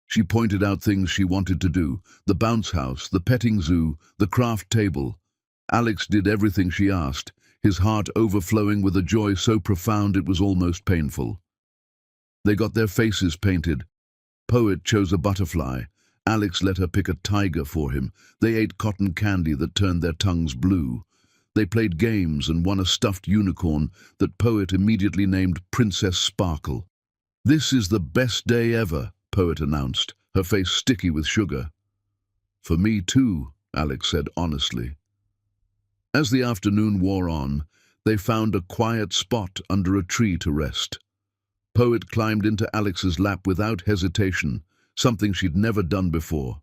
She pointed out things she wanted to do: the bounce house, the petting zoo, the craft table. Alex did everything she asked, his heart overflowing with a joy so profound it was almost painful. They got their faces painted. Poet chose a butterfly. Alex let her pick a tiger for him. They ate cotton candy that turned their tongues blue. They played games and won a stuffed unicorn that Poet immediately named Princess Sparkle. "This is the best day ever," Poet announced, her face sticky with sugar. "For me too," Alex said honestly. As the afternoon wore on, they found a quiet spot under a tree to rest. Poet climbed into Alex's lap without hesitation, something she'd never done before.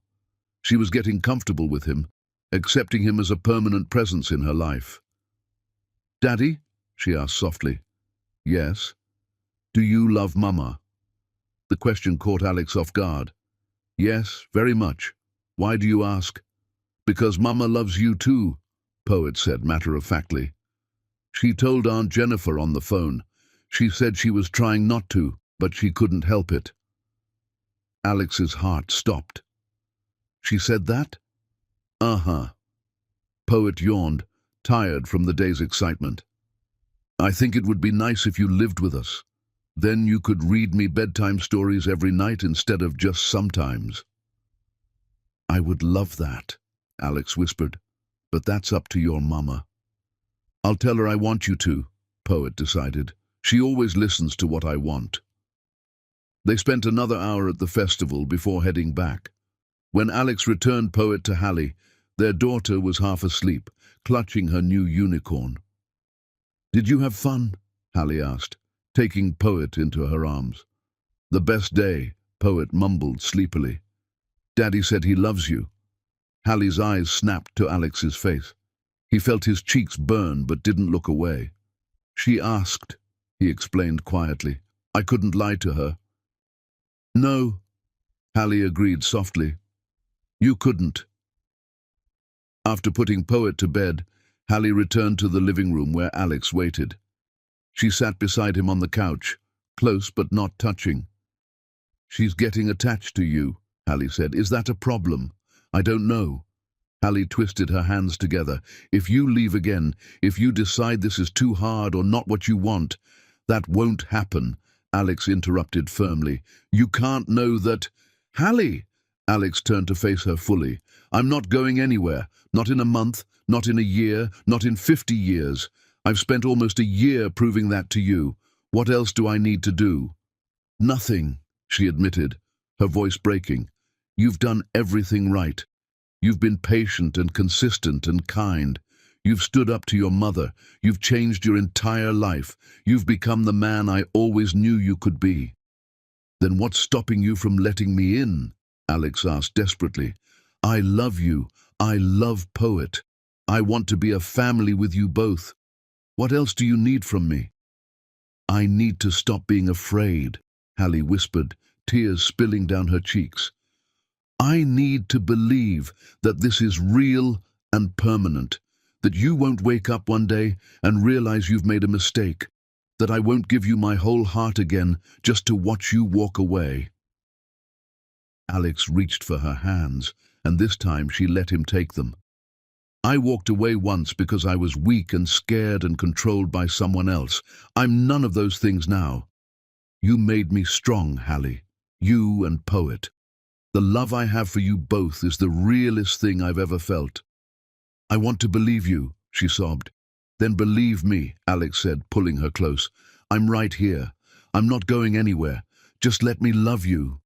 She was getting comfortable with him, accepting him as a permanent presence in her life. "Daddy?" she asked softly. "Yes." "Do you love Mama?" The question caught Alex off guard. "Yes, very much. Why do you ask?" "Because Mama loves you too," Poet said matter-of-factly. "She told Aunt Jennifer on the phone. She said she was trying not to, but she couldn't help it." Alex's heart stopped. "She said that?" "Uh-huh." Poet yawned, tired from the day's excitement. "I think it would be nice if you lived with us. Then you could read me bedtime stories every night instead of just sometimes." "I would love that," Alex whispered, "but that's up to your mama." "I'll tell her I want you to," Poet decided. "She always listens to what I want." They spent another hour at the festival before heading back. When Alex returned Poet to Hallie, their daughter was half asleep, clutching her new unicorn. "Did you have fun?" Hallie asked, taking Poet into her arms. "The best day," Poet mumbled sleepily. "Daddy said he loves you." Hallie's eyes snapped to Alex's face. He felt his cheeks burn but didn't look away. "She asked," he explained quietly. "I couldn't lie to her." "No," Hallie agreed softly. "You couldn't." After putting Poet to bed, Hallie returned to the living room where Alex waited. She sat beside him on the couch, close but not touching. "She's getting attached to you," Hallie said. "Is that a problem?" "I don't know." Hallie twisted her hands together. "If you leave again, if you decide this is too hard or not what you want, that won't happen," Alex interrupted firmly. "You can't know that—" "Hallie!" Alex turned to face her fully. "I'm not going anywhere. Not in a month, not in a year, not in 50 years. I've spent almost a year proving that to you. What else do I need to do?" "Nothing," she admitted, her voice breaking. "You've done everything right. You've been patient and consistent and kind. You've stood up to your mother. You've changed your entire life. You've become the man I always knew you could be." "Then what's stopping you from letting me in?" Alex asked desperately. "I love you. I love Poet. I want to be a family with you both. What else do you need from me?" "I need to stop being afraid," Hallie whispered, tears spilling down her cheeks. "I need to believe that this is real and permanent, that you won't wake up one day and realize you've made a mistake, that I won't give you my whole heart again just to watch you walk away." Alex reached for her hands, and this time she let him take them. "I walked away once because I was weak and scared and controlled by someone else. I'm none of those things now. You made me strong, Hallie. You and Poet. The love I have for you both is the realest thing I've ever felt." "I want to believe you," she sobbed. "Then believe me," Alex said, pulling her close. "I'm right here. I'm not going anywhere. Just let me love you."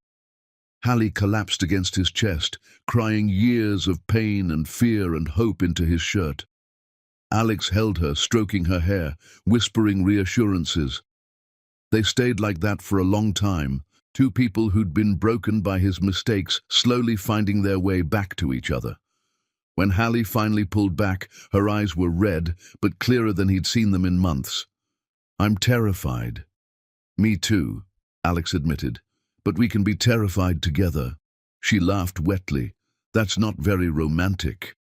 Hallie collapsed against his chest, crying years of pain and fear and hope into his shirt. Alex held her, stroking her hair, whispering reassurances. They stayed like that for a long time, two people who'd been broken by his mistakes slowly finding their way back to each other. When Hallie finally pulled back, her eyes were red, but clearer than he'd seen them in months. "I'm terrified." "Me too," Alex admitted. "But we can be terrified together." She laughed wetly. "That's not very romantic."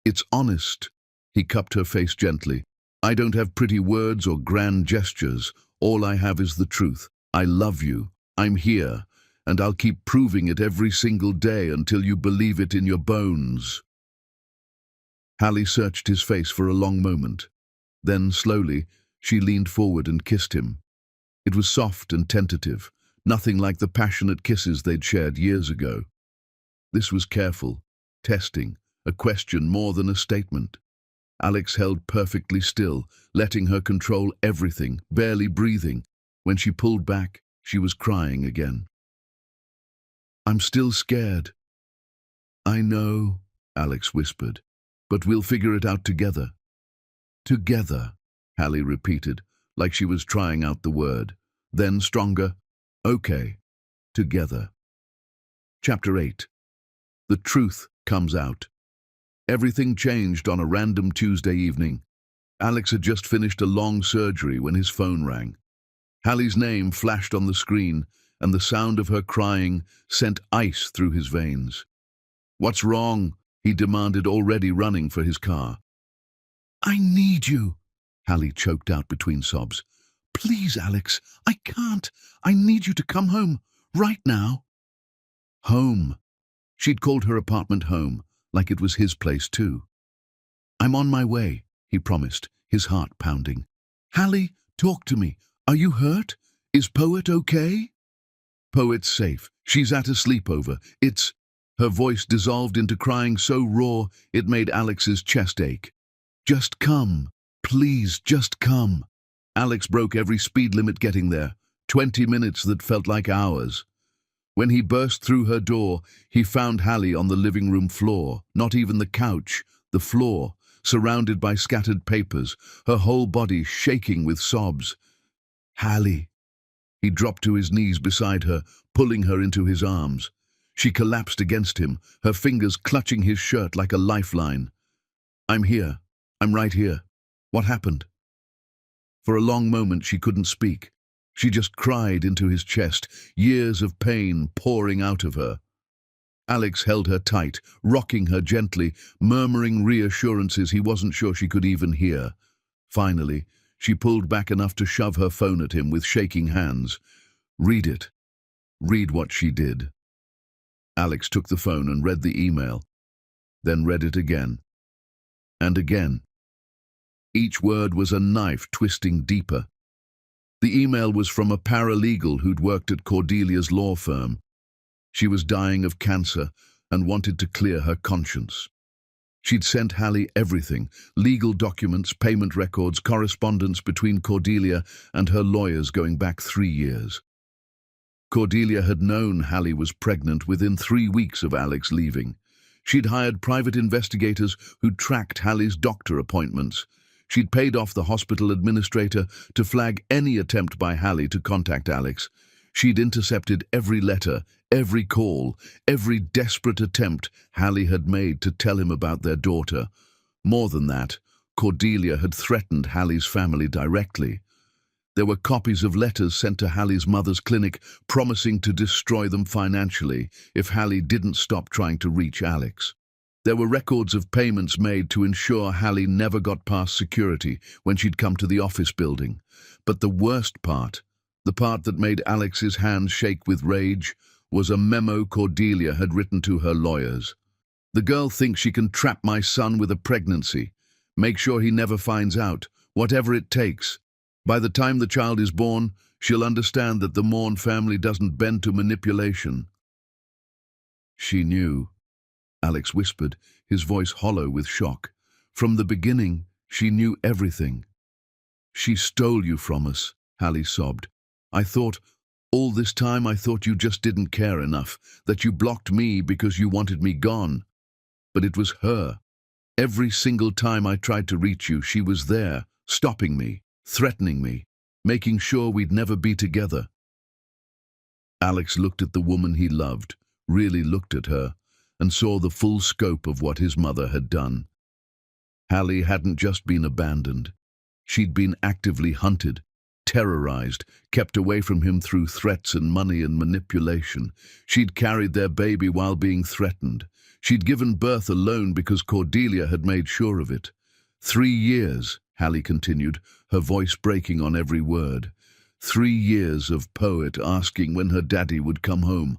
"It's honest." He cupped her face gently. "I don't have pretty words or grand gestures. All I have is the truth. I love you. I'm here. And I'll keep proving it every single day until you believe it in your bones." Hallie searched his face for a long moment. Then, slowly, she leaned forward and kissed him. It was soft and tentative, nothing like the passionate kisses they'd shared years ago. This was careful, testing, a question more than a statement. Alex held perfectly still, letting her control everything, barely breathing. When she pulled back, she was crying again. "I'm still scared." "I know," Alex whispered, "but we'll figure it out together." "Together," Hallie repeated, like she was trying out the word. Then, stronger, "Okay, together." Chapter 8. The truth comes out. Everything changed on a random Tuesday evening. Alex had just finished a long surgery when his phone rang. Hallie's name flashed on the screen, and the sound of her crying sent ice through his veins. "What's wrong?" he demanded, already running for his car. "I need you," Hallie choked out between sobs. "Please, Alex, I can't. I need you to come home, right now." Home. She'd called her apartment home, like it was his place too. "I'm on my way," he promised, his heart pounding. "Hallie, talk to me. Are you hurt? Is Poet okay?" "Poet's safe. She's at a sleepover. It's—" Her voice dissolved into crying so raw it made Alex's chest ache. "Just come. Please, just come." Alex broke every speed limit getting there, 20 minutes that felt like hours. When he burst through her door, he found Hallie on the living room floor, not even the couch, the floor, surrounded by scattered papers, her whole body shaking with sobs. "Hallie." He dropped to his knees beside her, pulling her into his arms. She collapsed against him, her fingers clutching his shirt like a lifeline. "I'm here. I'm right here. What happened?" For a long moment she couldn't speak. She just cried into his chest, years of pain pouring out of her. Alex held her tight, rocking her gently, murmuring reassurances he wasn't sure she could even hear. Finally, she pulled back enough to shove her phone at him with shaking hands. "Read it." "Read what she did." Alex took the phone and read the email, then read it again. And again. Each word was a knife twisting deeper. The email was from a paralegal who'd worked at Cordelia's law firm. She was dying of cancer and wanted to clear her conscience. She'd sent Hallie everything: legal documents, payment records, correspondence between Cordelia and her lawyers going back 3 years. Cordelia had known Hallie was pregnant within 3 weeks of Alex leaving. She'd hired private investigators who'd tracked Hallie's doctor appointments. She'd paid off the hospital administrator to flag any attempt by Hallie to contact Alex. She'd intercepted every letter, every call, every desperate attempt Hallie had made to tell him about their daughter. More than that, Cordelia had threatened Hallie's family directly. There were copies of letters sent to Hallie's mother's clinic promising to destroy them financially if Hallie didn't stop trying to reach Alex. There were records of payments made to ensure Hallie never got past security when she'd come to the office building. But the worst part, the part that made Alex's hands shake with rage, was a memo Cordelia had written to her lawyers. "The girl thinks she can trap my son with a pregnancy. Make sure he never finds out, whatever it takes. By the time the child is born, she'll understand that the Morn family doesn't bend to manipulation." "She knew," Alex whispered, his voice hollow with shock. "From the beginning, she knew everything." "She stole you from us," Hallie sobbed. All this time I thought you just didn't care enough, that you blocked me because you wanted me gone. But it was her. Every single time I tried to reach you, she was there, stopping me, threatening me, making sure we'd never be together." Alex looked at the woman he loved, really looked at her, and saw the full scope of what his mother had done. Hallie hadn't just been abandoned. She'd been actively hunted, terrorized, kept away from him through threats and money and manipulation. She'd carried their baby while being threatened. She'd given birth alone because Cordelia had made sure of it. 3 years, Hallie continued, her voice breaking on every word. 3 years of Poet asking when her daddy would come home.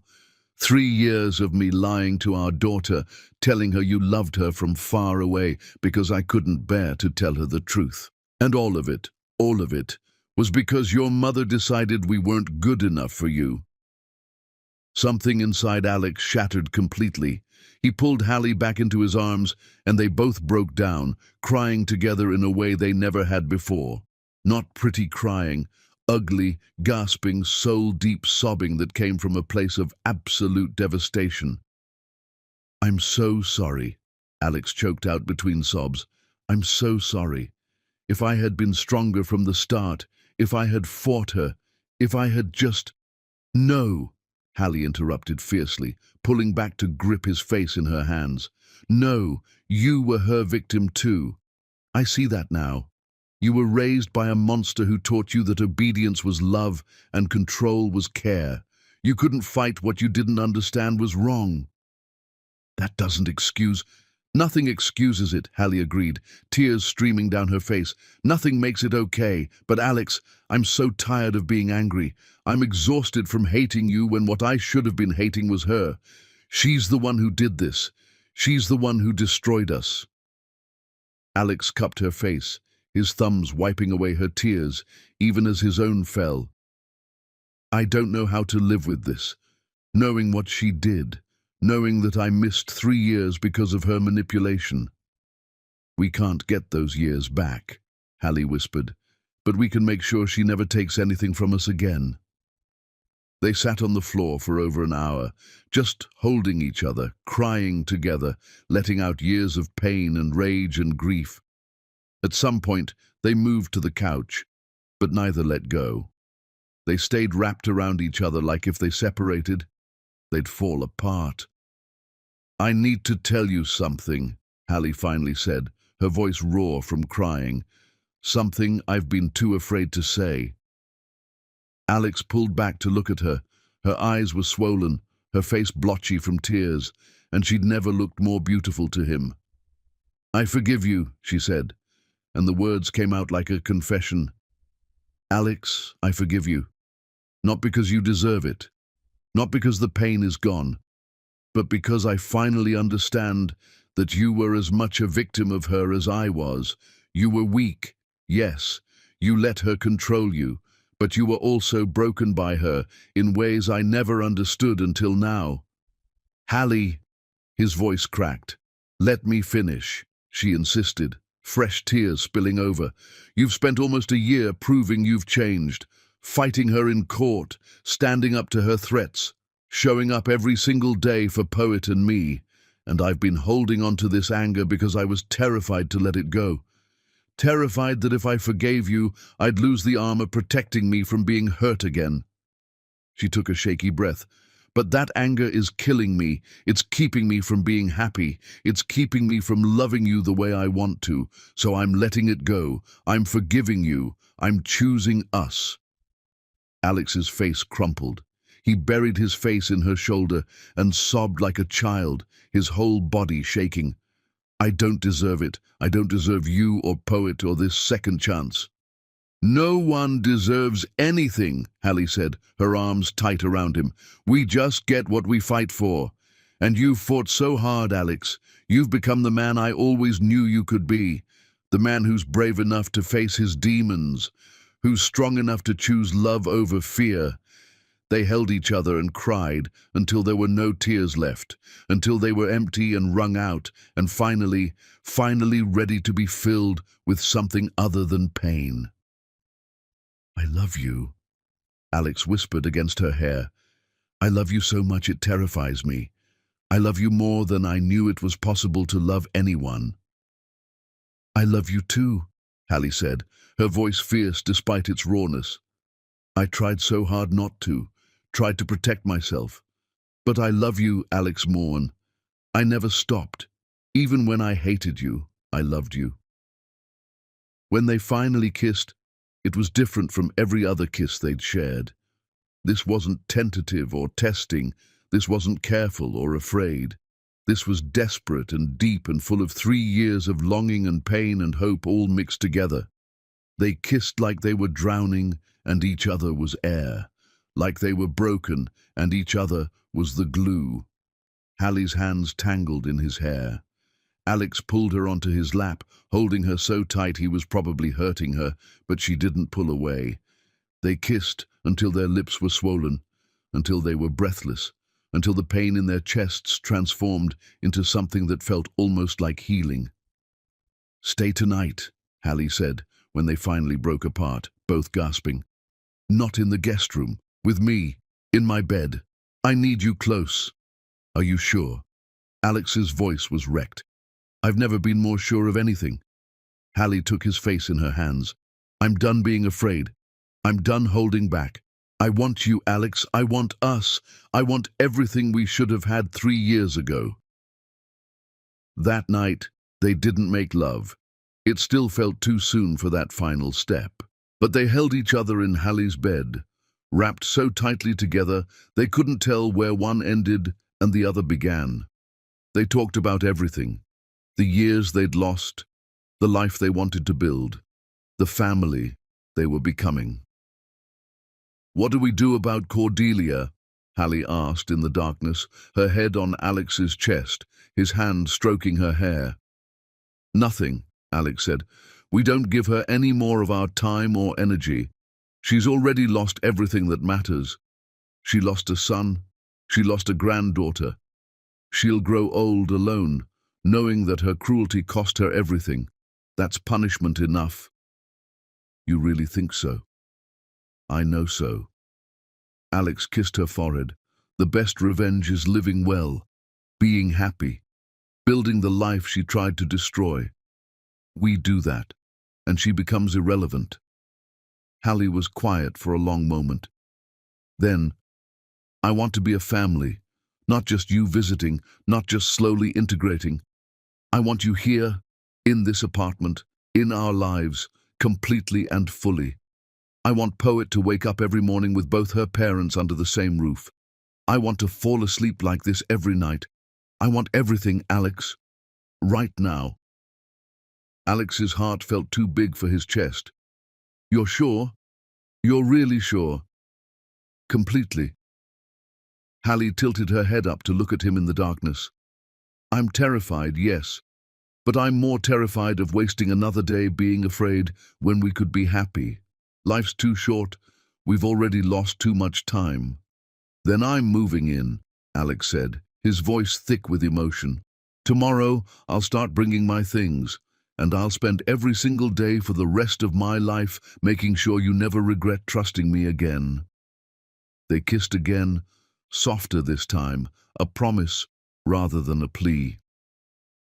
3 years of me lying to our daughter, telling her you loved her from far away because I couldn't bear to tell her the truth. And all of it, was because your mother decided we weren't good enough for you. Something inside Alex shattered completely. He pulled Hallie back into his arms, and they both broke down, crying together in a way they never had before. Not pretty crying, ugly, gasping, soul-deep sobbing that came from a place of absolute devastation. "I'm so sorry," Alex choked out between sobs. "I'm so sorry. If I had been stronger from the start, if I had fought her, if I had just—" "No," Hallie interrupted fiercely, pulling back to grip his face in her hands. "No, you were her victim too. I see that now. You were raised by a monster who taught you that obedience was love and control was care. You couldn't fight what you didn't understand was wrong." "That doesn't excuse—" "Nothing excuses it," Hallie agreed, tears streaming down her face. "Nothing makes it okay. But Alex, I'm so tired of being angry. I'm exhausted from hating you when what I should have been hating was her. She's the one who did this. She's the one who destroyed us." Alex cupped her face, his thumbs wiping away her tears, even as his own fell. "I don't know how to live with this, knowing what she did, knowing that I missed 3 years because of her manipulation." "We can't get those years back," Hallie whispered, "but we can make sure she never takes anything from us again." They sat on the floor for over an hour, just holding each other, crying together, letting out years of pain and rage and grief. At some point, they moved to the couch, but neither let go. They stayed wrapped around each other like if they separated, they'd fall apart. "I need to tell you something," Hallie finally said, her voice raw from crying. "Something I've been too afraid to say." Alex pulled back to look at her. Her eyes were swollen, her face blotchy from tears, and she'd never looked more beautiful to him. "I forgive you," she said, and the words came out like a confession. "Alex, I forgive you. Not because you deserve it, not because the pain is gone, but because I finally understand that you were as much a victim of her as I was. You were weak, yes, you let her control you, but you were also broken by her in ways I never understood until now." "Hallie," his voice cracked. "Let me finish," she insisted, fresh tears spilling over. "You've spent almost a year proving you've changed, fighting her in court, standing up to her threats, showing up every single day for Poet and me, and I've been holding on to this anger because I was terrified to let it go. Terrified that if I forgave you, I'd lose the armor protecting me from being hurt again." She took a shaky breath. "But that anger is killing me. It's keeping me from being happy. It's keeping me from loving you the way I want to. So I'm letting it go. I'm forgiving you. I'm choosing us." Alex's face crumpled. He buried his face in her shoulder and sobbed like a child, his whole body shaking. "I don't deserve it. I don't deserve you or Poet or this second chance." "No one deserves anything," Hallie said, her arms tight around him. "We just get what we fight for. And you've fought so hard, Alex. You've become the man I always knew you could be. The man who's brave enough to face his demons, who's strong enough to choose love over fear." They held each other and cried until there were no tears left, until they were empty and wrung out, and finally ready to be filled with something other than pain. "I love you," Alex whispered against her hair. "I love you so much it terrifies me. I love you more than I knew it was possible to love anyone." "I love you too," Hallie said, her voice fierce despite its rawness. "I tried so hard not to, tried to protect myself. But I love you, Alex Morn. I never stopped. Even when I hated you, I loved you." When they finally kissed, it was different from every other kiss they'd shared. This wasn't tentative or testing. This wasn't careful or afraid. This was desperate and deep and full of 3 years of longing and pain and hope all mixed together. They kissed like they were drowning and each other was air, like they were broken, and each other was the glue. Hallie's hands tangled in his hair. Alex pulled her onto his lap, holding her so tight he was probably hurting her, but she didn't pull away. They kissed until their lips were swollen, until they were breathless, until the pain in their chests transformed into something that felt almost like healing. "Stay tonight," Hallie said, when they finally broke apart, both gasping. "Not in the guest room, with me, in my bed. I need you close." "Are you sure?" Alex's voice was wrecked. "I've never been more sure of anything." Hallie took his face in her hands. "I'm done being afraid. I'm done holding back. I want you, Alex. I want us. I want everything we should have had 3 years ago." That night, they didn't make love. It still felt too soon for that final step. But they held each other in Hallie's bed, wrapped so tightly together they couldn't tell where one ended and the other began. They talked about everything: the years they'd lost, the life they wanted to build, the family they were becoming. "What do we do about Cordelia?" Hallie asked in the darkness, her head on Alex's chest, his hand stroking her hair. "Nothing," Alex said. "We don't give her any more of our time or energy. She's already lost everything that matters. She lost a son. She lost a granddaughter. She'll grow old alone, knowing that her cruelty cost her everything. That's punishment enough." "You really think so?" "I know so." Alex kissed her forehead. "The best revenge is living well, being happy, building the life she tried to destroy. We do that, and she becomes irrelevant." Hallie was quiet for a long moment. Then, "I want to be a family, not just you visiting, not just slowly integrating. I want you here, in this apartment, in our lives, completely and fully. I want Poet to wake up every morning with both her parents under the same roof. I want to fall asleep like this every night. I want everything, Alex. Right now." Alex's heart felt too big for his chest. "You're sure? You're really sure?" "Completely." Hallie tilted her head up to look at him in the darkness. "I'm terrified, yes. But I'm more terrified of wasting another day being afraid when we could be happy. Life's too short. We've already lost too much time." "Then I'm moving in," Alex said, his voice thick with emotion. "Tomorrow, I'll start bringing my things, and I'll spend every single day for the rest of my life making sure you never regret trusting me again." They kissed again, softer this time, a promise rather than a plea.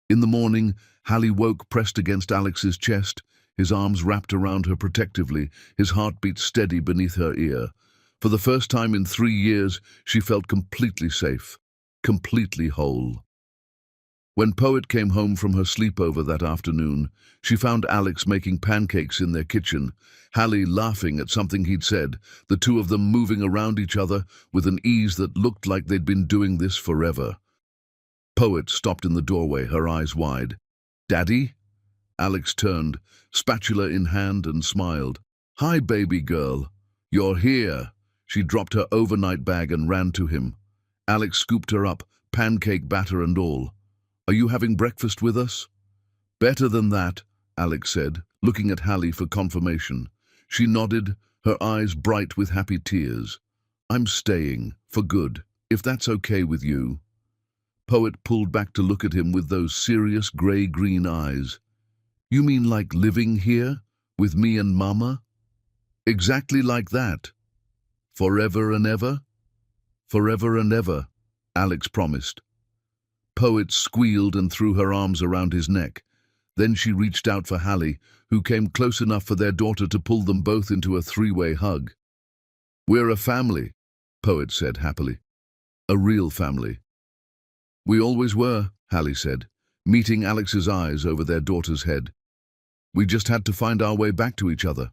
In the morning, Hallie woke pressed against Alex's chest, his arms wrapped around her protectively, his heartbeat steady beneath her ear. For the first time in 3 years, she felt completely safe, completely whole. When Poet came home from her sleepover that afternoon, she found Alex making pancakes in their kitchen, Hallie laughing at something he'd said, the two of them moving around each other with an ease that looked like they'd been doing this forever. Poet stopped in the doorway, her eyes wide. "Daddy?" Alex turned, spatula in hand, and smiled. "Hi, baby girl. You're here." She dropped her overnight bag and ran to him. Alex scooped her up, pancake batter and all. "Are you having breakfast with us?" "Better than that," Alex said, looking at Hallie for confirmation. She nodded, her eyes bright with happy tears. "I'm staying, for good, if that's okay with you." Poet pulled back to look at him with those serious grey-green eyes. "You mean like living here, with me and Mama?" "Exactly like that." "Forever and ever?" "Forever and ever," Alex promised. Poet squealed and threw her arms around his neck. Then she reached out for Hallie, who came close enough for their daughter to pull them both into a 3-way hug. "We're a family," Poet said happily. "A real family." "We always were," Hallie said, meeting Alex's eyes over their daughter's head. "We just had to find our way back to each other."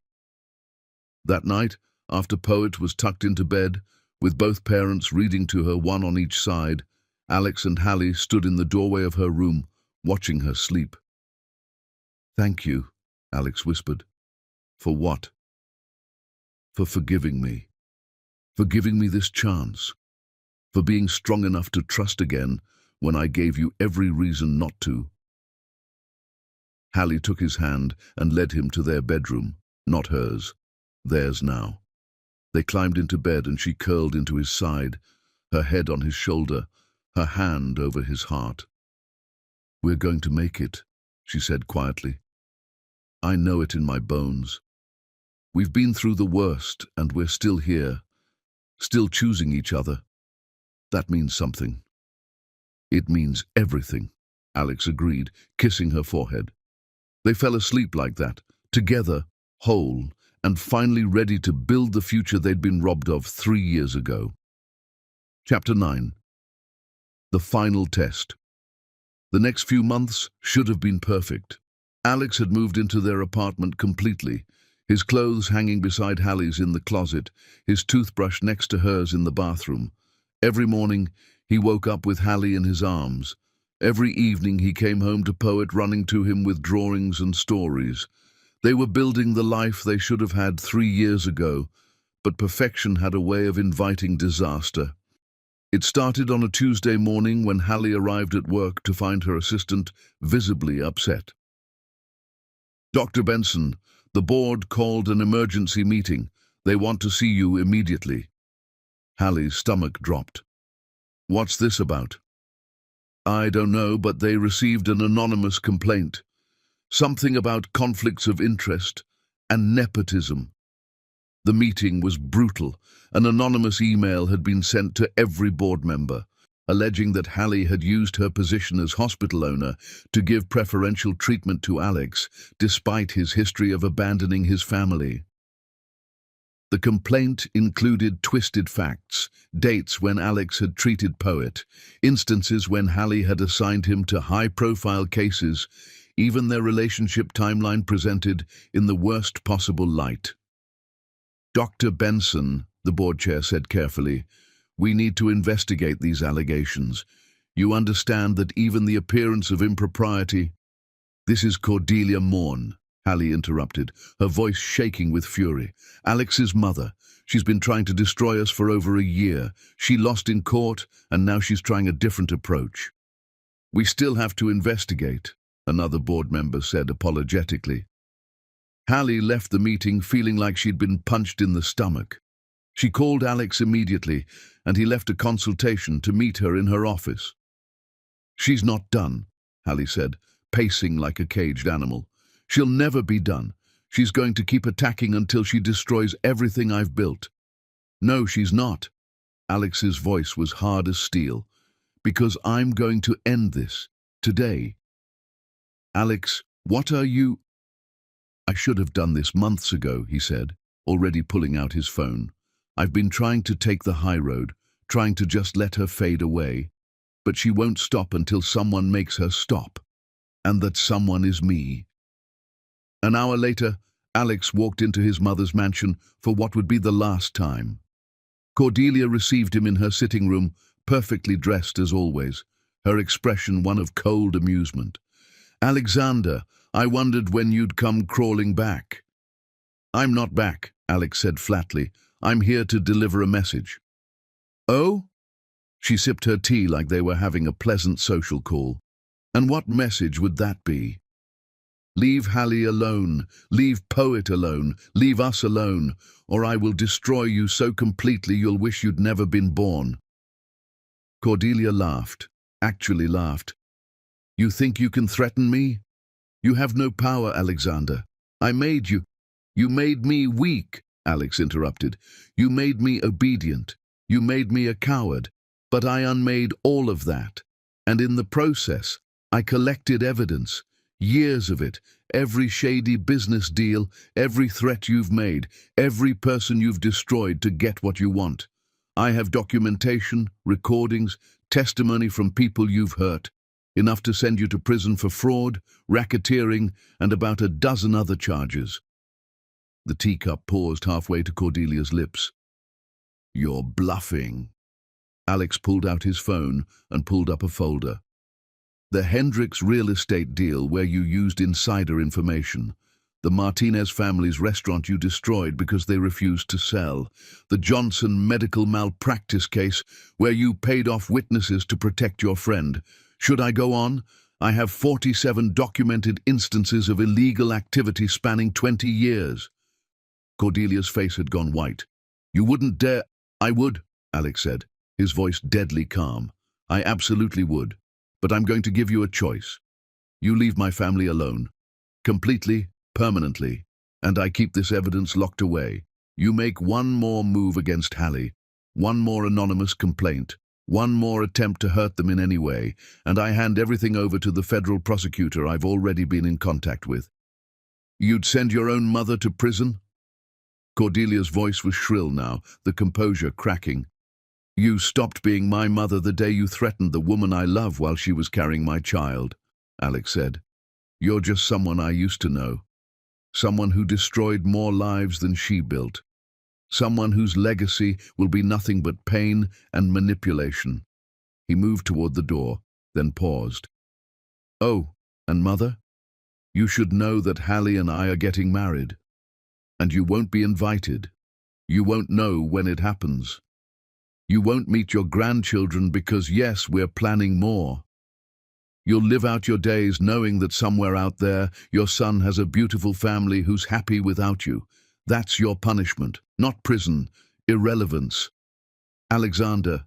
That night, after Poet was tucked into bed, with both parents reading to her, one on each side, Alex and Hallie stood in the doorway of her room, watching her sleep. "Thank you," Alex whispered. "For what?" for forgiving me, for giving me this chance, for being strong enough to trust again when I gave you every reason not to." Hallie took his hand and led him to their bedroom, not hers, theirs now. They climbed into bed and she curled into his side, her head on his shoulder, her hand over his heart. "We're going to make it," she said quietly. "I know it in my bones. We've been through the worst and we're still here, still choosing each other. That means something." "It means everything," Alex agreed, kissing her forehead. They fell asleep like that, together, whole, and finally ready to build the future they'd been robbed of 3 years ago. Chapter 9. The final test. The next few months should have been perfect. Alex had moved into their apartment completely, his clothes hanging beside Hallie's in the closet, his toothbrush next to hers in the bathroom. Every morning, he woke up with Hallie in his arms. Every evening he came home to Poet running to him with drawings and stories. They were building the life they should have had 3 years ago, but perfection had a way of inviting disaster. It started on a Tuesday morning when Hallie arrived at work to find her assistant visibly upset. "Dr. Benson, the board called an emergency meeting. They want to see you immediately." Hallie's stomach dropped. "What's this about?" "I don't know, but they received an anonymous complaint. Something about conflicts of interest and nepotism." The meeting was brutal. An anonymous email had been sent to every board member, alleging that Hallie had used her position as hospital owner to give preferential treatment to Alex, despite his history of abandoning his family. The complaint included twisted facts, dates when Alex had treated Poet, instances when Hallie had assigned him to high-profile cases, even their relationship timeline presented in the worst possible light. "Dr. Benson," the board chair said carefully, "we need to investigate these allegations. You understand that even the appearance of impropriety—" "This is Cordelia Morn," Hallie interrupted, her voice shaking with fury. "Alex's mother. She's been trying to destroy us for over a year. She lost in court, and now she's trying a different approach." "We still have to investigate," another board member said apologetically. Hallie left the meeting feeling like she'd been punched in the stomach. She called Alex immediately, and he left a consultation to meet her in her office. "She's not done," Hallie said, pacing like a caged animal. "She'll never be done. She's going to keep attacking until she destroys everything I've built." "No, she's not." Alex's voice was hard as steel. "Because I'm going to end this, today." "Alex, what are you—" "I should have done this months ago," he said, already pulling out his phone. "I've been trying to take the high road, trying to just let her fade away. But she won't stop until someone makes her stop. And that someone is me." An hour later, Alex walked into his mother's mansion for what would be the last time. Cordelia received him in her sitting room, perfectly dressed as always, her expression one of cold amusement. "Alexander, I wondered when you'd come crawling back." "I'm not back," Alex said flatly. "I'm here to deliver a message." "Oh?" She sipped her tea like they were having a pleasant social call. "And what message would that be?" "Leave Hallie alone, leave Poet alone, leave us alone, or I will destroy you so completely you'll wish you'd never been born." Cordelia laughed, actually laughed. "You think you can threaten me? You have no power, Alexander. I made you." "You made me weak," Alex interrupted. "You made me obedient. You made me a coward. But I unmade all of that. And in the process, I collected evidence. Years of it, every shady business deal, every threat you've made, every person you've destroyed to get what you want. I have documentation, recordings, testimony from people you've hurt, enough to send you to prison for fraud, racketeering, and about a dozen other charges." The teacup paused halfway to Cordelia's lips. "You're bluffing." Alex pulled out his phone and pulled up a folder. "The Hendricks real estate deal where you used insider information. The Martinez family's restaurant you destroyed because they refused to sell. The Johnson medical malpractice case where you paid off witnesses to protect your friend. Should I go on? I have 47 documented instances of illegal activity spanning 20 years. Cordelia's face had gone white. You wouldn't dare— I would, Alex said, his voice deadly calm. I absolutely would. But I'm going to give you a choice. You leave my family alone. Completely, permanently. And I keep this evidence locked away. You make one more move against Hallie, one more anonymous complaint, one more attempt to hurt them in any way, and I hand everything over to the federal prosecutor I've already been in contact with. You'd send your own mother to prison? Cordelia's voice was shrill now, the composure cracking. You stopped being my mother the day you threatened the woman I love while she was carrying my child, Alex said. You're just someone I used to know. Someone who destroyed more lives than she built. Someone whose legacy will be nothing but pain and manipulation. He moved toward the door, then paused. Oh, and Mother? You should know that Hallie and I are getting married. And you won't be invited. You won't know when it happens. You won't meet your grandchildren because, yes, we're planning more. You'll live out your days knowing that somewhere out there your son has a beautiful family who's happy without you. That's your punishment, not prison, irrelevance. Alexander.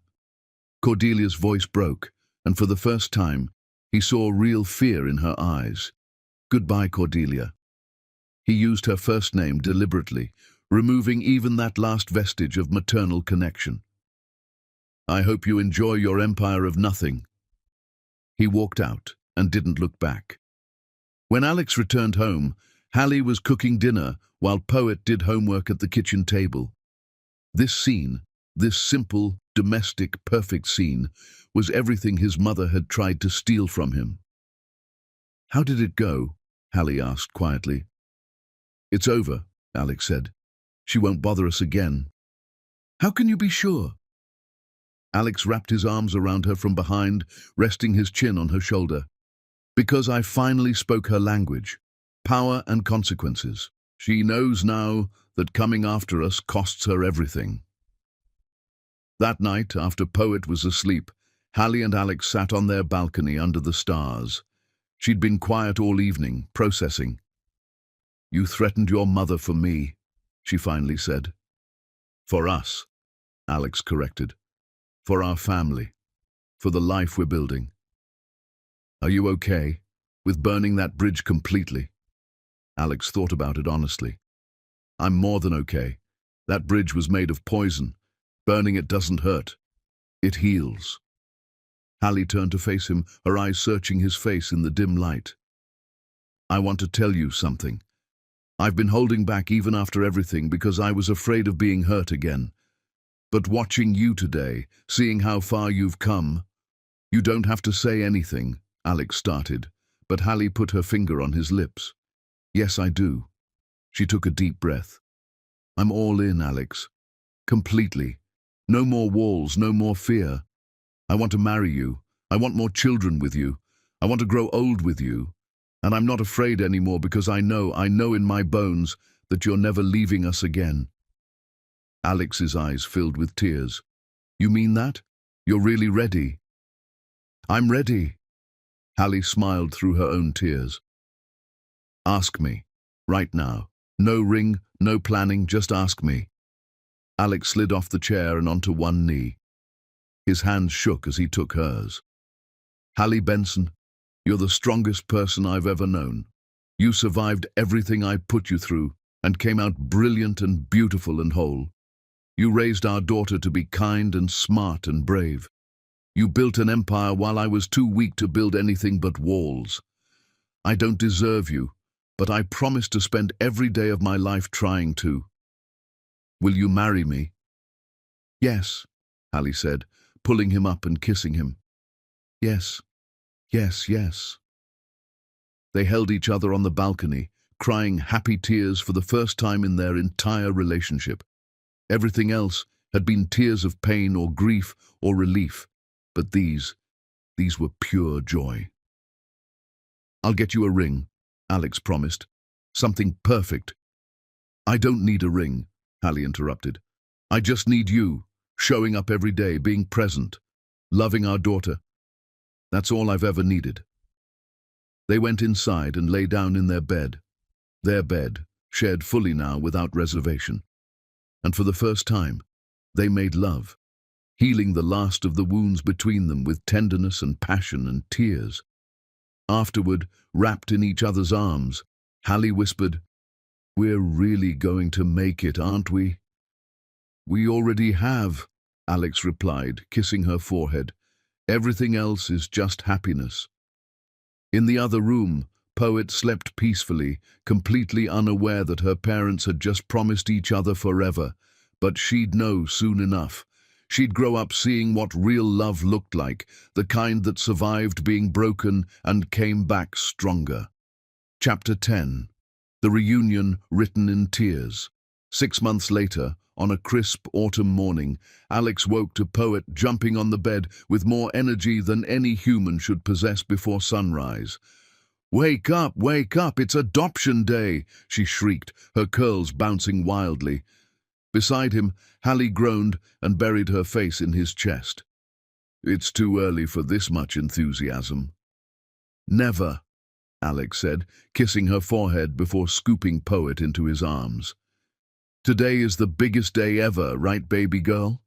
Cordelia's voice broke, and for the first time, he saw real fear in her eyes. Goodbye, Cordelia. He used her first name deliberately, removing even that last vestige of maternal connection. I hope you enjoy your empire of nothing. He walked out and didn't look back. When Alex returned home, Hallie was cooking dinner while Poet did homework at the kitchen table. This scene, this simple, domestic, perfect scene, was everything his mother had tried to steal from him. How did it go? Hallie asked quietly. It's over, Alex said. She won't bother us again. How can you be sure? Alex wrapped his arms around her from behind, resting his chin on her shoulder. Because I finally spoke her language. Power and consequences. She knows now that coming after us costs her everything. That night, after Poet was asleep, Hallie and Alex sat on their balcony under the stars. She'd been quiet all evening, processing. You threatened your mother for me, she finally said. For us, Alex corrected. For our family. For the life we're building. Are you okay with burning that bridge completely? Alex thought about it honestly. I'm more than okay. That bridge was made of poison. Burning it doesn't hurt. It heals. Hallie turned to face him, her eyes searching his face in the dim light. I want to tell you something. I've been holding back even after everything because I was afraid of being hurt again. But watching you today, seeing how far you've come— You don't have to say anything, Alex started, but Hallie put her finger on his lips. Yes, I do. She took a deep breath. I'm all in, Alex. Completely. No more walls, no more fear. I want to marry you. I want more children with you. I want to grow old with you. And I'm not afraid anymore because I know in my bones that you're never leaving us again. Alex's eyes filled with tears. You mean that? You're really ready? I'm ready. Hallie smiled through her own tears. Ask me, right now. No ring, no planning, just ask me. Alex slid off the chair and onto one knee. His hands shook as he took hers. Hallie Benson, you're the strongest person I've ever known. You survived everything I put you through and came out brilliant and beautiful and whole. You raised our daughter to be kind and smart and brave. You built an empire while I was too weak to build anything but walls. I don't deserve you, but I promise to spend every day of my life trying to. Will you marry me? Yes, Hallie said, pulling him up and kissing him. Yes, yes, yes. They held each other on the balcony, crying happy tears for the first time in their entire relationship. Everything else had been tears of pain or grief or relief, but these were pure joy. I'll get you a ring, Alex promised, Something perfect. I don't need a ring, Hallie interrupted. I just need you, showing up every day, being present, loving our daughter. That's all I've ever needed. They went inside and lay down in their bed, shared fully now without reservation. And for the first time, they made love, healing the last of the wounds between them with tenderness and passion and tears. Afterward, wrapped in each other's arms, Hallie whispered, "We're really going to make it, aren't we?" "We already have," Alex replied, kissing her forehead. "Everything else is just happiness." In the other room, Poet slept peacefully, completely unaware that her parents had just promised each other forever. But she'd know soon enough. She'd grow up seeing what real love looked like, the kind that survived being broken and came back stronger. Chapter 10. The Reunion Written in Tears. 6 months later, on a crisp autumn morning, Alex woke to Poet jumping on the bed with more energy than any human should possess before sunrise. Wake up, it's adoption day," she shrieked, her curls bouncing wildly. Beside him, Hallie groaned and buried her face in his chest. "It's too early for this much enthusiasm." "Never," Alex said, kissing her forehead before scooping Poet into his arms. "Today is the biggest day ever, right, baby girl?"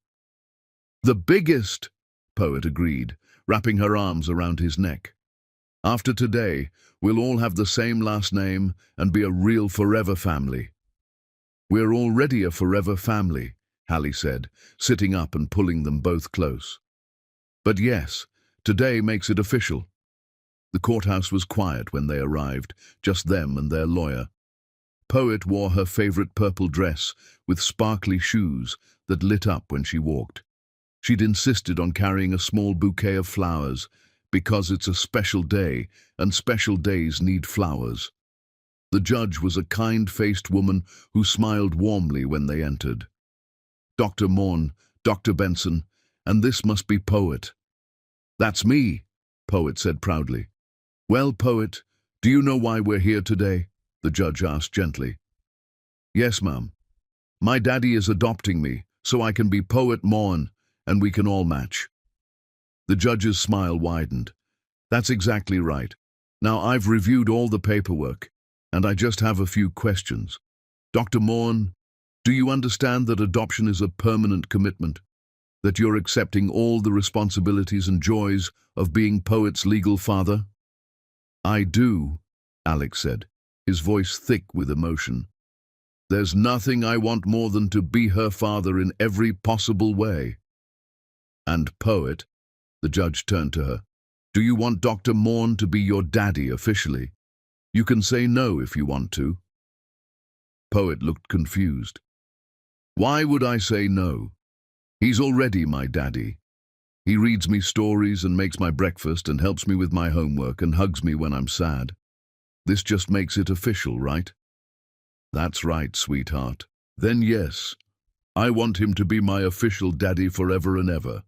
"The biggest," Poet agreed, wrapping her arms around his neck. "After today, we'll all have the same last name and be a real forever family." "We're already a forever family," Hallie said, sitting up and pulling them both close. "But yes, today makes it official." The courthouse was quiet when they arrived, just them and their lawyer. Poet wore her favorite purple dress with sparkly shoes that lit up when she walked. She'd insisted on carrying a small bouquet of flowers because it's a special day and special days need flowers. The judge was a kind-faced woman who smiled warmly when they entered. "Dr. Morn, Dr. Benson, and this must be Poet." "That's me," Poet said proudly. "Well, Poet, do you know why we're here today?" the judge asked gently. "Yes, ma'am. My daddy is adopting me, so I can be Poet Morn, and we can all match." The judge's smile widened. "That's exactly right. Now I've reviewed all the paperwork, and I just have a few questions. Dr. Morn, do you understand that adoption is a permanent commitment? That you're accepting all the responsibilities and joys of being Poet's legal father?" "I do," Alex said, his voice thick with emotion. "There's nothing I want more than to be her father in every possible way." "And Poet," the judge turned to her, "do you want Dr. Morn to be your daddy officially? You can say no if you want to." Poet looked confused. "Why would I say no? He's already my daddy. He reads me stories and makes my breakfast and helps me with my homework and hugs me when I'm sad. This just makes it official, right?" "That's right, sweetheart. Then yes, I want him to be my official daddy forever and ever."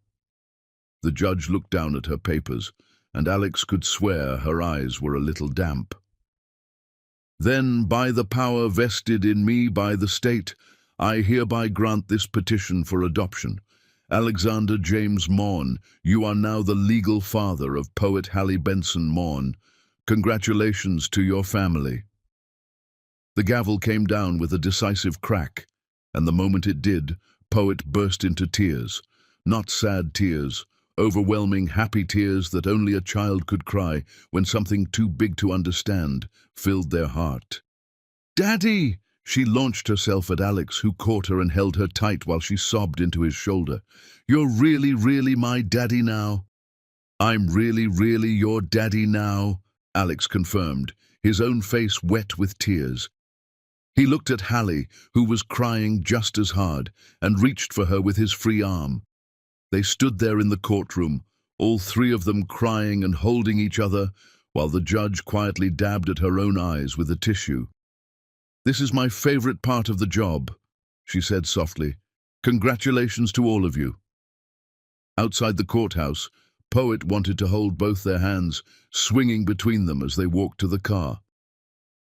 The judge looked down at her papers, and Alex could swear her eyes were a little damp. "Then, by the power vested in me by the state, I hereby grant this petition for adoption. Alexander James Morn, you are now the legal father of Poet Hallie Benson Morn. Congratulations to your family." The gavel came down with a decisive crack, and the moment it did, Poet burst into tears. Not sad tears, overwhelming happy tears that only a child could cry when something too big to understand filled their heart. "Daddy!" She launched herself at Alex, who caught her and held her tight while she sobbed into his shoulder. "You're really, really my daddy now?" "I'm really, really your daddy now," Alex confirmed, his own face wet with tears. He looked at Hallie, who was crying just as hard, and reached for her with his free arm. They stood there in the courtroom, all three of them crying and holding each other, while the judge quietly dabbed at her own eyes with a tissue. "This is my favorite part of the job," she said softly. "Congratulations to all of you." Outside the courthouse, Poet wanted to hold both their hands, swinging between them as they walked to the car.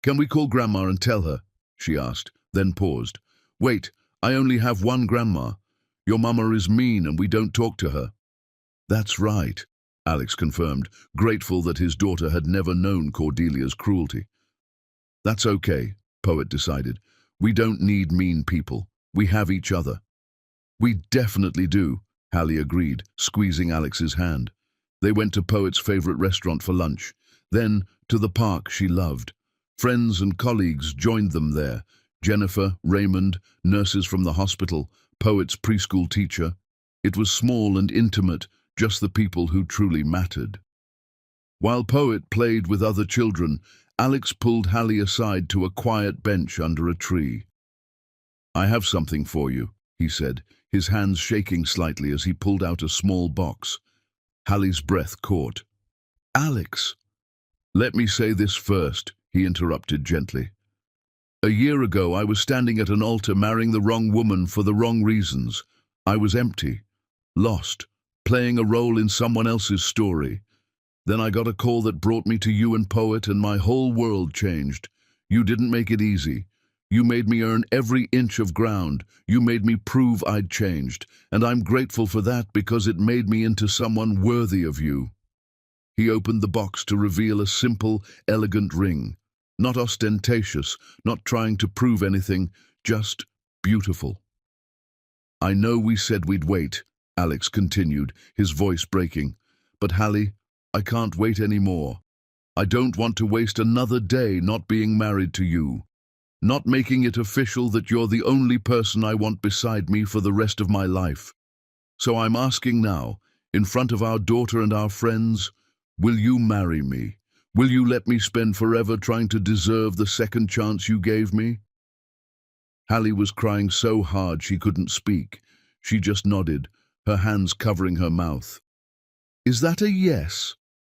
Can we call Grandma and tell her? She asked, then paused. Wait, I only have one grandma. Your mama is mean and we don't talk to her. That's right, Alex confirmed, grateful that his daughter had never known Cordelia's cruelty. That's okay, Poet decided. We don't need mean people. We have each other. We definitely do, Hallie agreed, squeezing Alex's hand. They went to Poet's favorite restaurant for lunch, then to the park she loved. Friends and colleagues joined them there. Jennifer, Raymond, nurses from the hospital, Poet's preschool teacher. It was small and intimate, just the people who truly mattered. While Poet played with other children, Alex pulled Hallie aside to a quiet bench under a tree. I have something for you, he said, his hands shaking slightly as he pulled out a small box. Hallie's breath caught. Alex! Let me say this first, he interrupted gently. A year ago, I was standing at an altar marrying the wrong woman for the wrong reasons. I was empty, lost, playing a role in someone else's story. Then I got a call that brought me to you and Poet, and my whole world changed. You didn't make it easy. You made me earn every inch of ground. You made me prove I'd changed, and I'm grateful for that because it made me into someone worthy of you. He opened the box to reveal a simple, elegant ring. Not ostentatious, not trying to prove anything, just beautiful. I know we said we'd wait, Alex continued, his voice breaking. But Hallie, I can't wait anymore. I don't want to waste another day not being married to you. Not making it official that you're the only person I want beside me for the rest of my life. So I'm asking now, in front of our daughter and our friends, will you marry me? Will you let me spend forever trying to deserve the second chance you gave me? Hallie was crying so hard she couldn't speak. She just nodded, her hands covering her mouth. Is that a yes?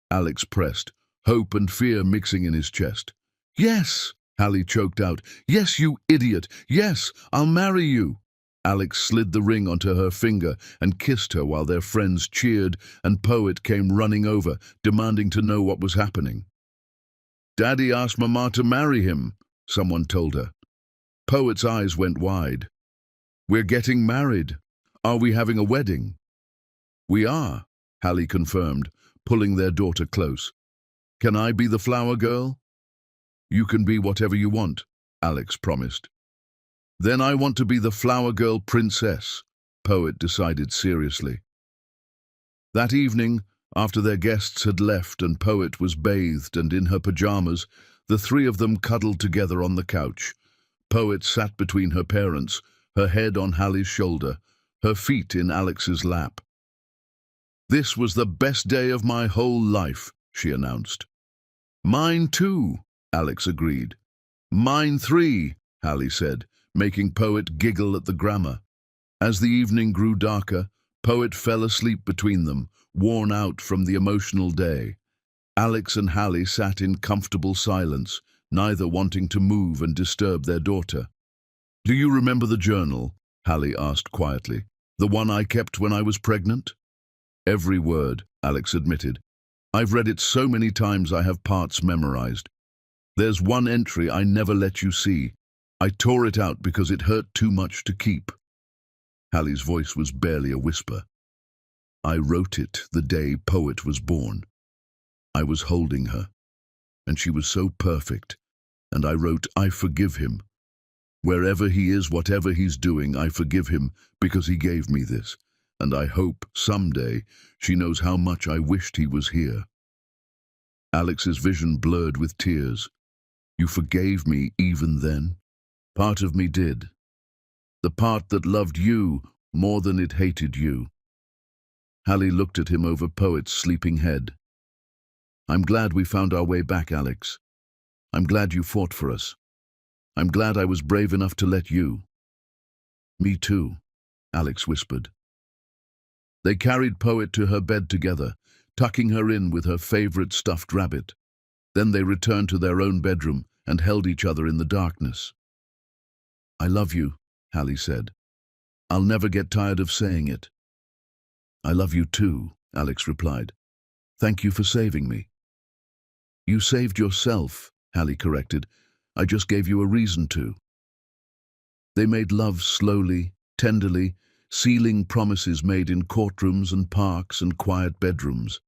Alex pressed, hope and fear mixing in his chest. Yes, Hallie choked out. Yes, you idiot. Yes, I'll marry you. Alex slid the ring onto her finger and kissed her while their friends cheered and Poet came running over, demanding to know what was happening. Daddy asked Mama to marry him, someone told her. Poet's eyes went wide. We're getting married. Are we having a wedding? We are, Hallie confirmed, pulling their daughter close. Can I be the flower girl? You can be whatever you want, Alex promised. Then I want to be the flower girl princess, Poet decided seriously. That evening, after their guests had left and Poet was bathed and in her pajamas, the three of them cuddled together on the couch. Poet sat between her parents, her head on Hallie's shoulder, her feet in Alex's lap. This was the best day of my whole life, she announced. Mine too, Alex agreed. Mine three, Hallie said, making Poet giggle at the grammar. As the evening grew darker, Poet fell asleep between them, worn out from the emotional day. Alex and Hallie sat in comfortable silence, neither wanting to move and disturb their daughter. Do you remember the journal? Hallie asked quietly. The one I kept when I was pregnant? Every word, Alex admitted. I've read it so many times I have parts memorized. There's one entry I never let you see. I tore it out because it hurt too much to keep. Hallie's voice was barely a whisper. I wrote it the day Poet was born. I was holding her, and she was so perfect, and I wrote, I forgive him. Wherever he is, whatever he's doing, I forgive him because he gave me this, and I hope someday she knows how much I wished he was here. Alex's vision blurred with tears. You forgave me even then? Part of me did. The part that loved you more than it hated you. Hallie looked at him over Poet's sleeping head. I'm glad we found our way back, Alex. I'm glad you fought for us. I'm glad I was brave enough to let you. Me too, Alex whispered. They carried Poet to her bed together, tucking her in with her favorite stuffed rabbit. Then they returned to their own bedroom and held each other in the darkness. I love you, Hallie said. I'll never get tired of saying it. I love you too, Alex replied. Thank you for saving me. You saved yourself, Hallie corrected. I just gave you a reason to." They made love slowly, tenderly, sealing promises made in courtrooms and parks and quiet bedrooms.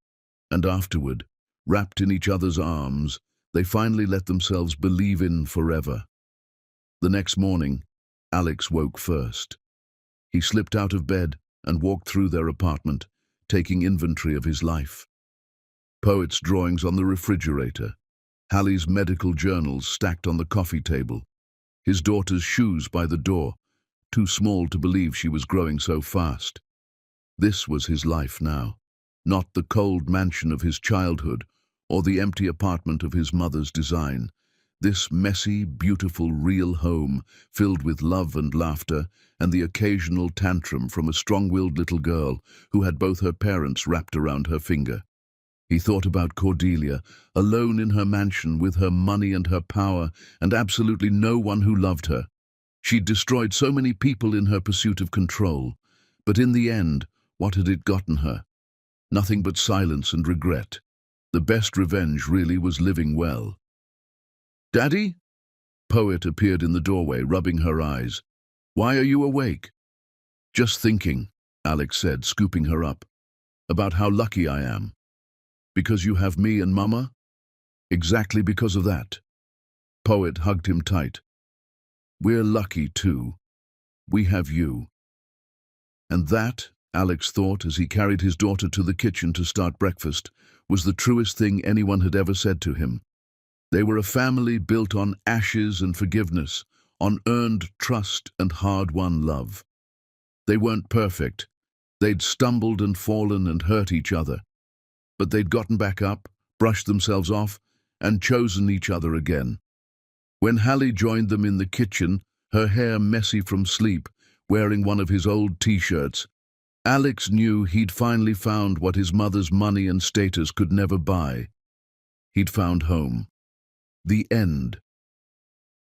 And afterward, wrapped in each other's arms, they finally let themselves believe in forever. The next morning, Alex woke first. He slipped out of bed and walked through their apartment, taking inventory of his life. Poet's drawings on the refrigerator, Hallie's medical journals stacked on the coffee table, his daughter's shoes by the door, too small to believe she was growing so fast. This was his life now, not the cold mansion of his childhood or the empty apartment of his mother's design. This messy, beautiful, real home, filled with love and laughter, and the occasional tantrum from a strong-willed little girl who had both her parents wrapped around her finger. He thought about Cordelia, alone in her mansion with her money and her power, and absolutely no one who loved her. She'd destroyed so many people in her pursuit of control, but in the end, what had it gotten her? Nothing but silence and regret. The best revenge really was living well. "Daddy?" Poet appeared in the doorway, rubbing her eyes. "Why are you awake?" "Just thinking," Alex said, scooping her up, "about how lucky I am." "Because you have me and Mama?" "Exactly because of that." Poet hugged him tight. "We're lucky too. We have you." And that, Alex thought as he carried his daughter to the kitchen to start breakfast, was the truest thing anyone had ever said to him. They were a family built on ashes and forgiveness, on earned trust and hard-won love. They weren't perfect. They'd stumbled and fallen and hurt each other. But they'd gotten back up, brushed themselves off, and chosen each other again. When Hallie joined them in the kitchen, her hair messy from sleep, wearing one of his old t-shirts, Alex knew he'd finally found what his mother's money and status could never buy. He'd found home. The end.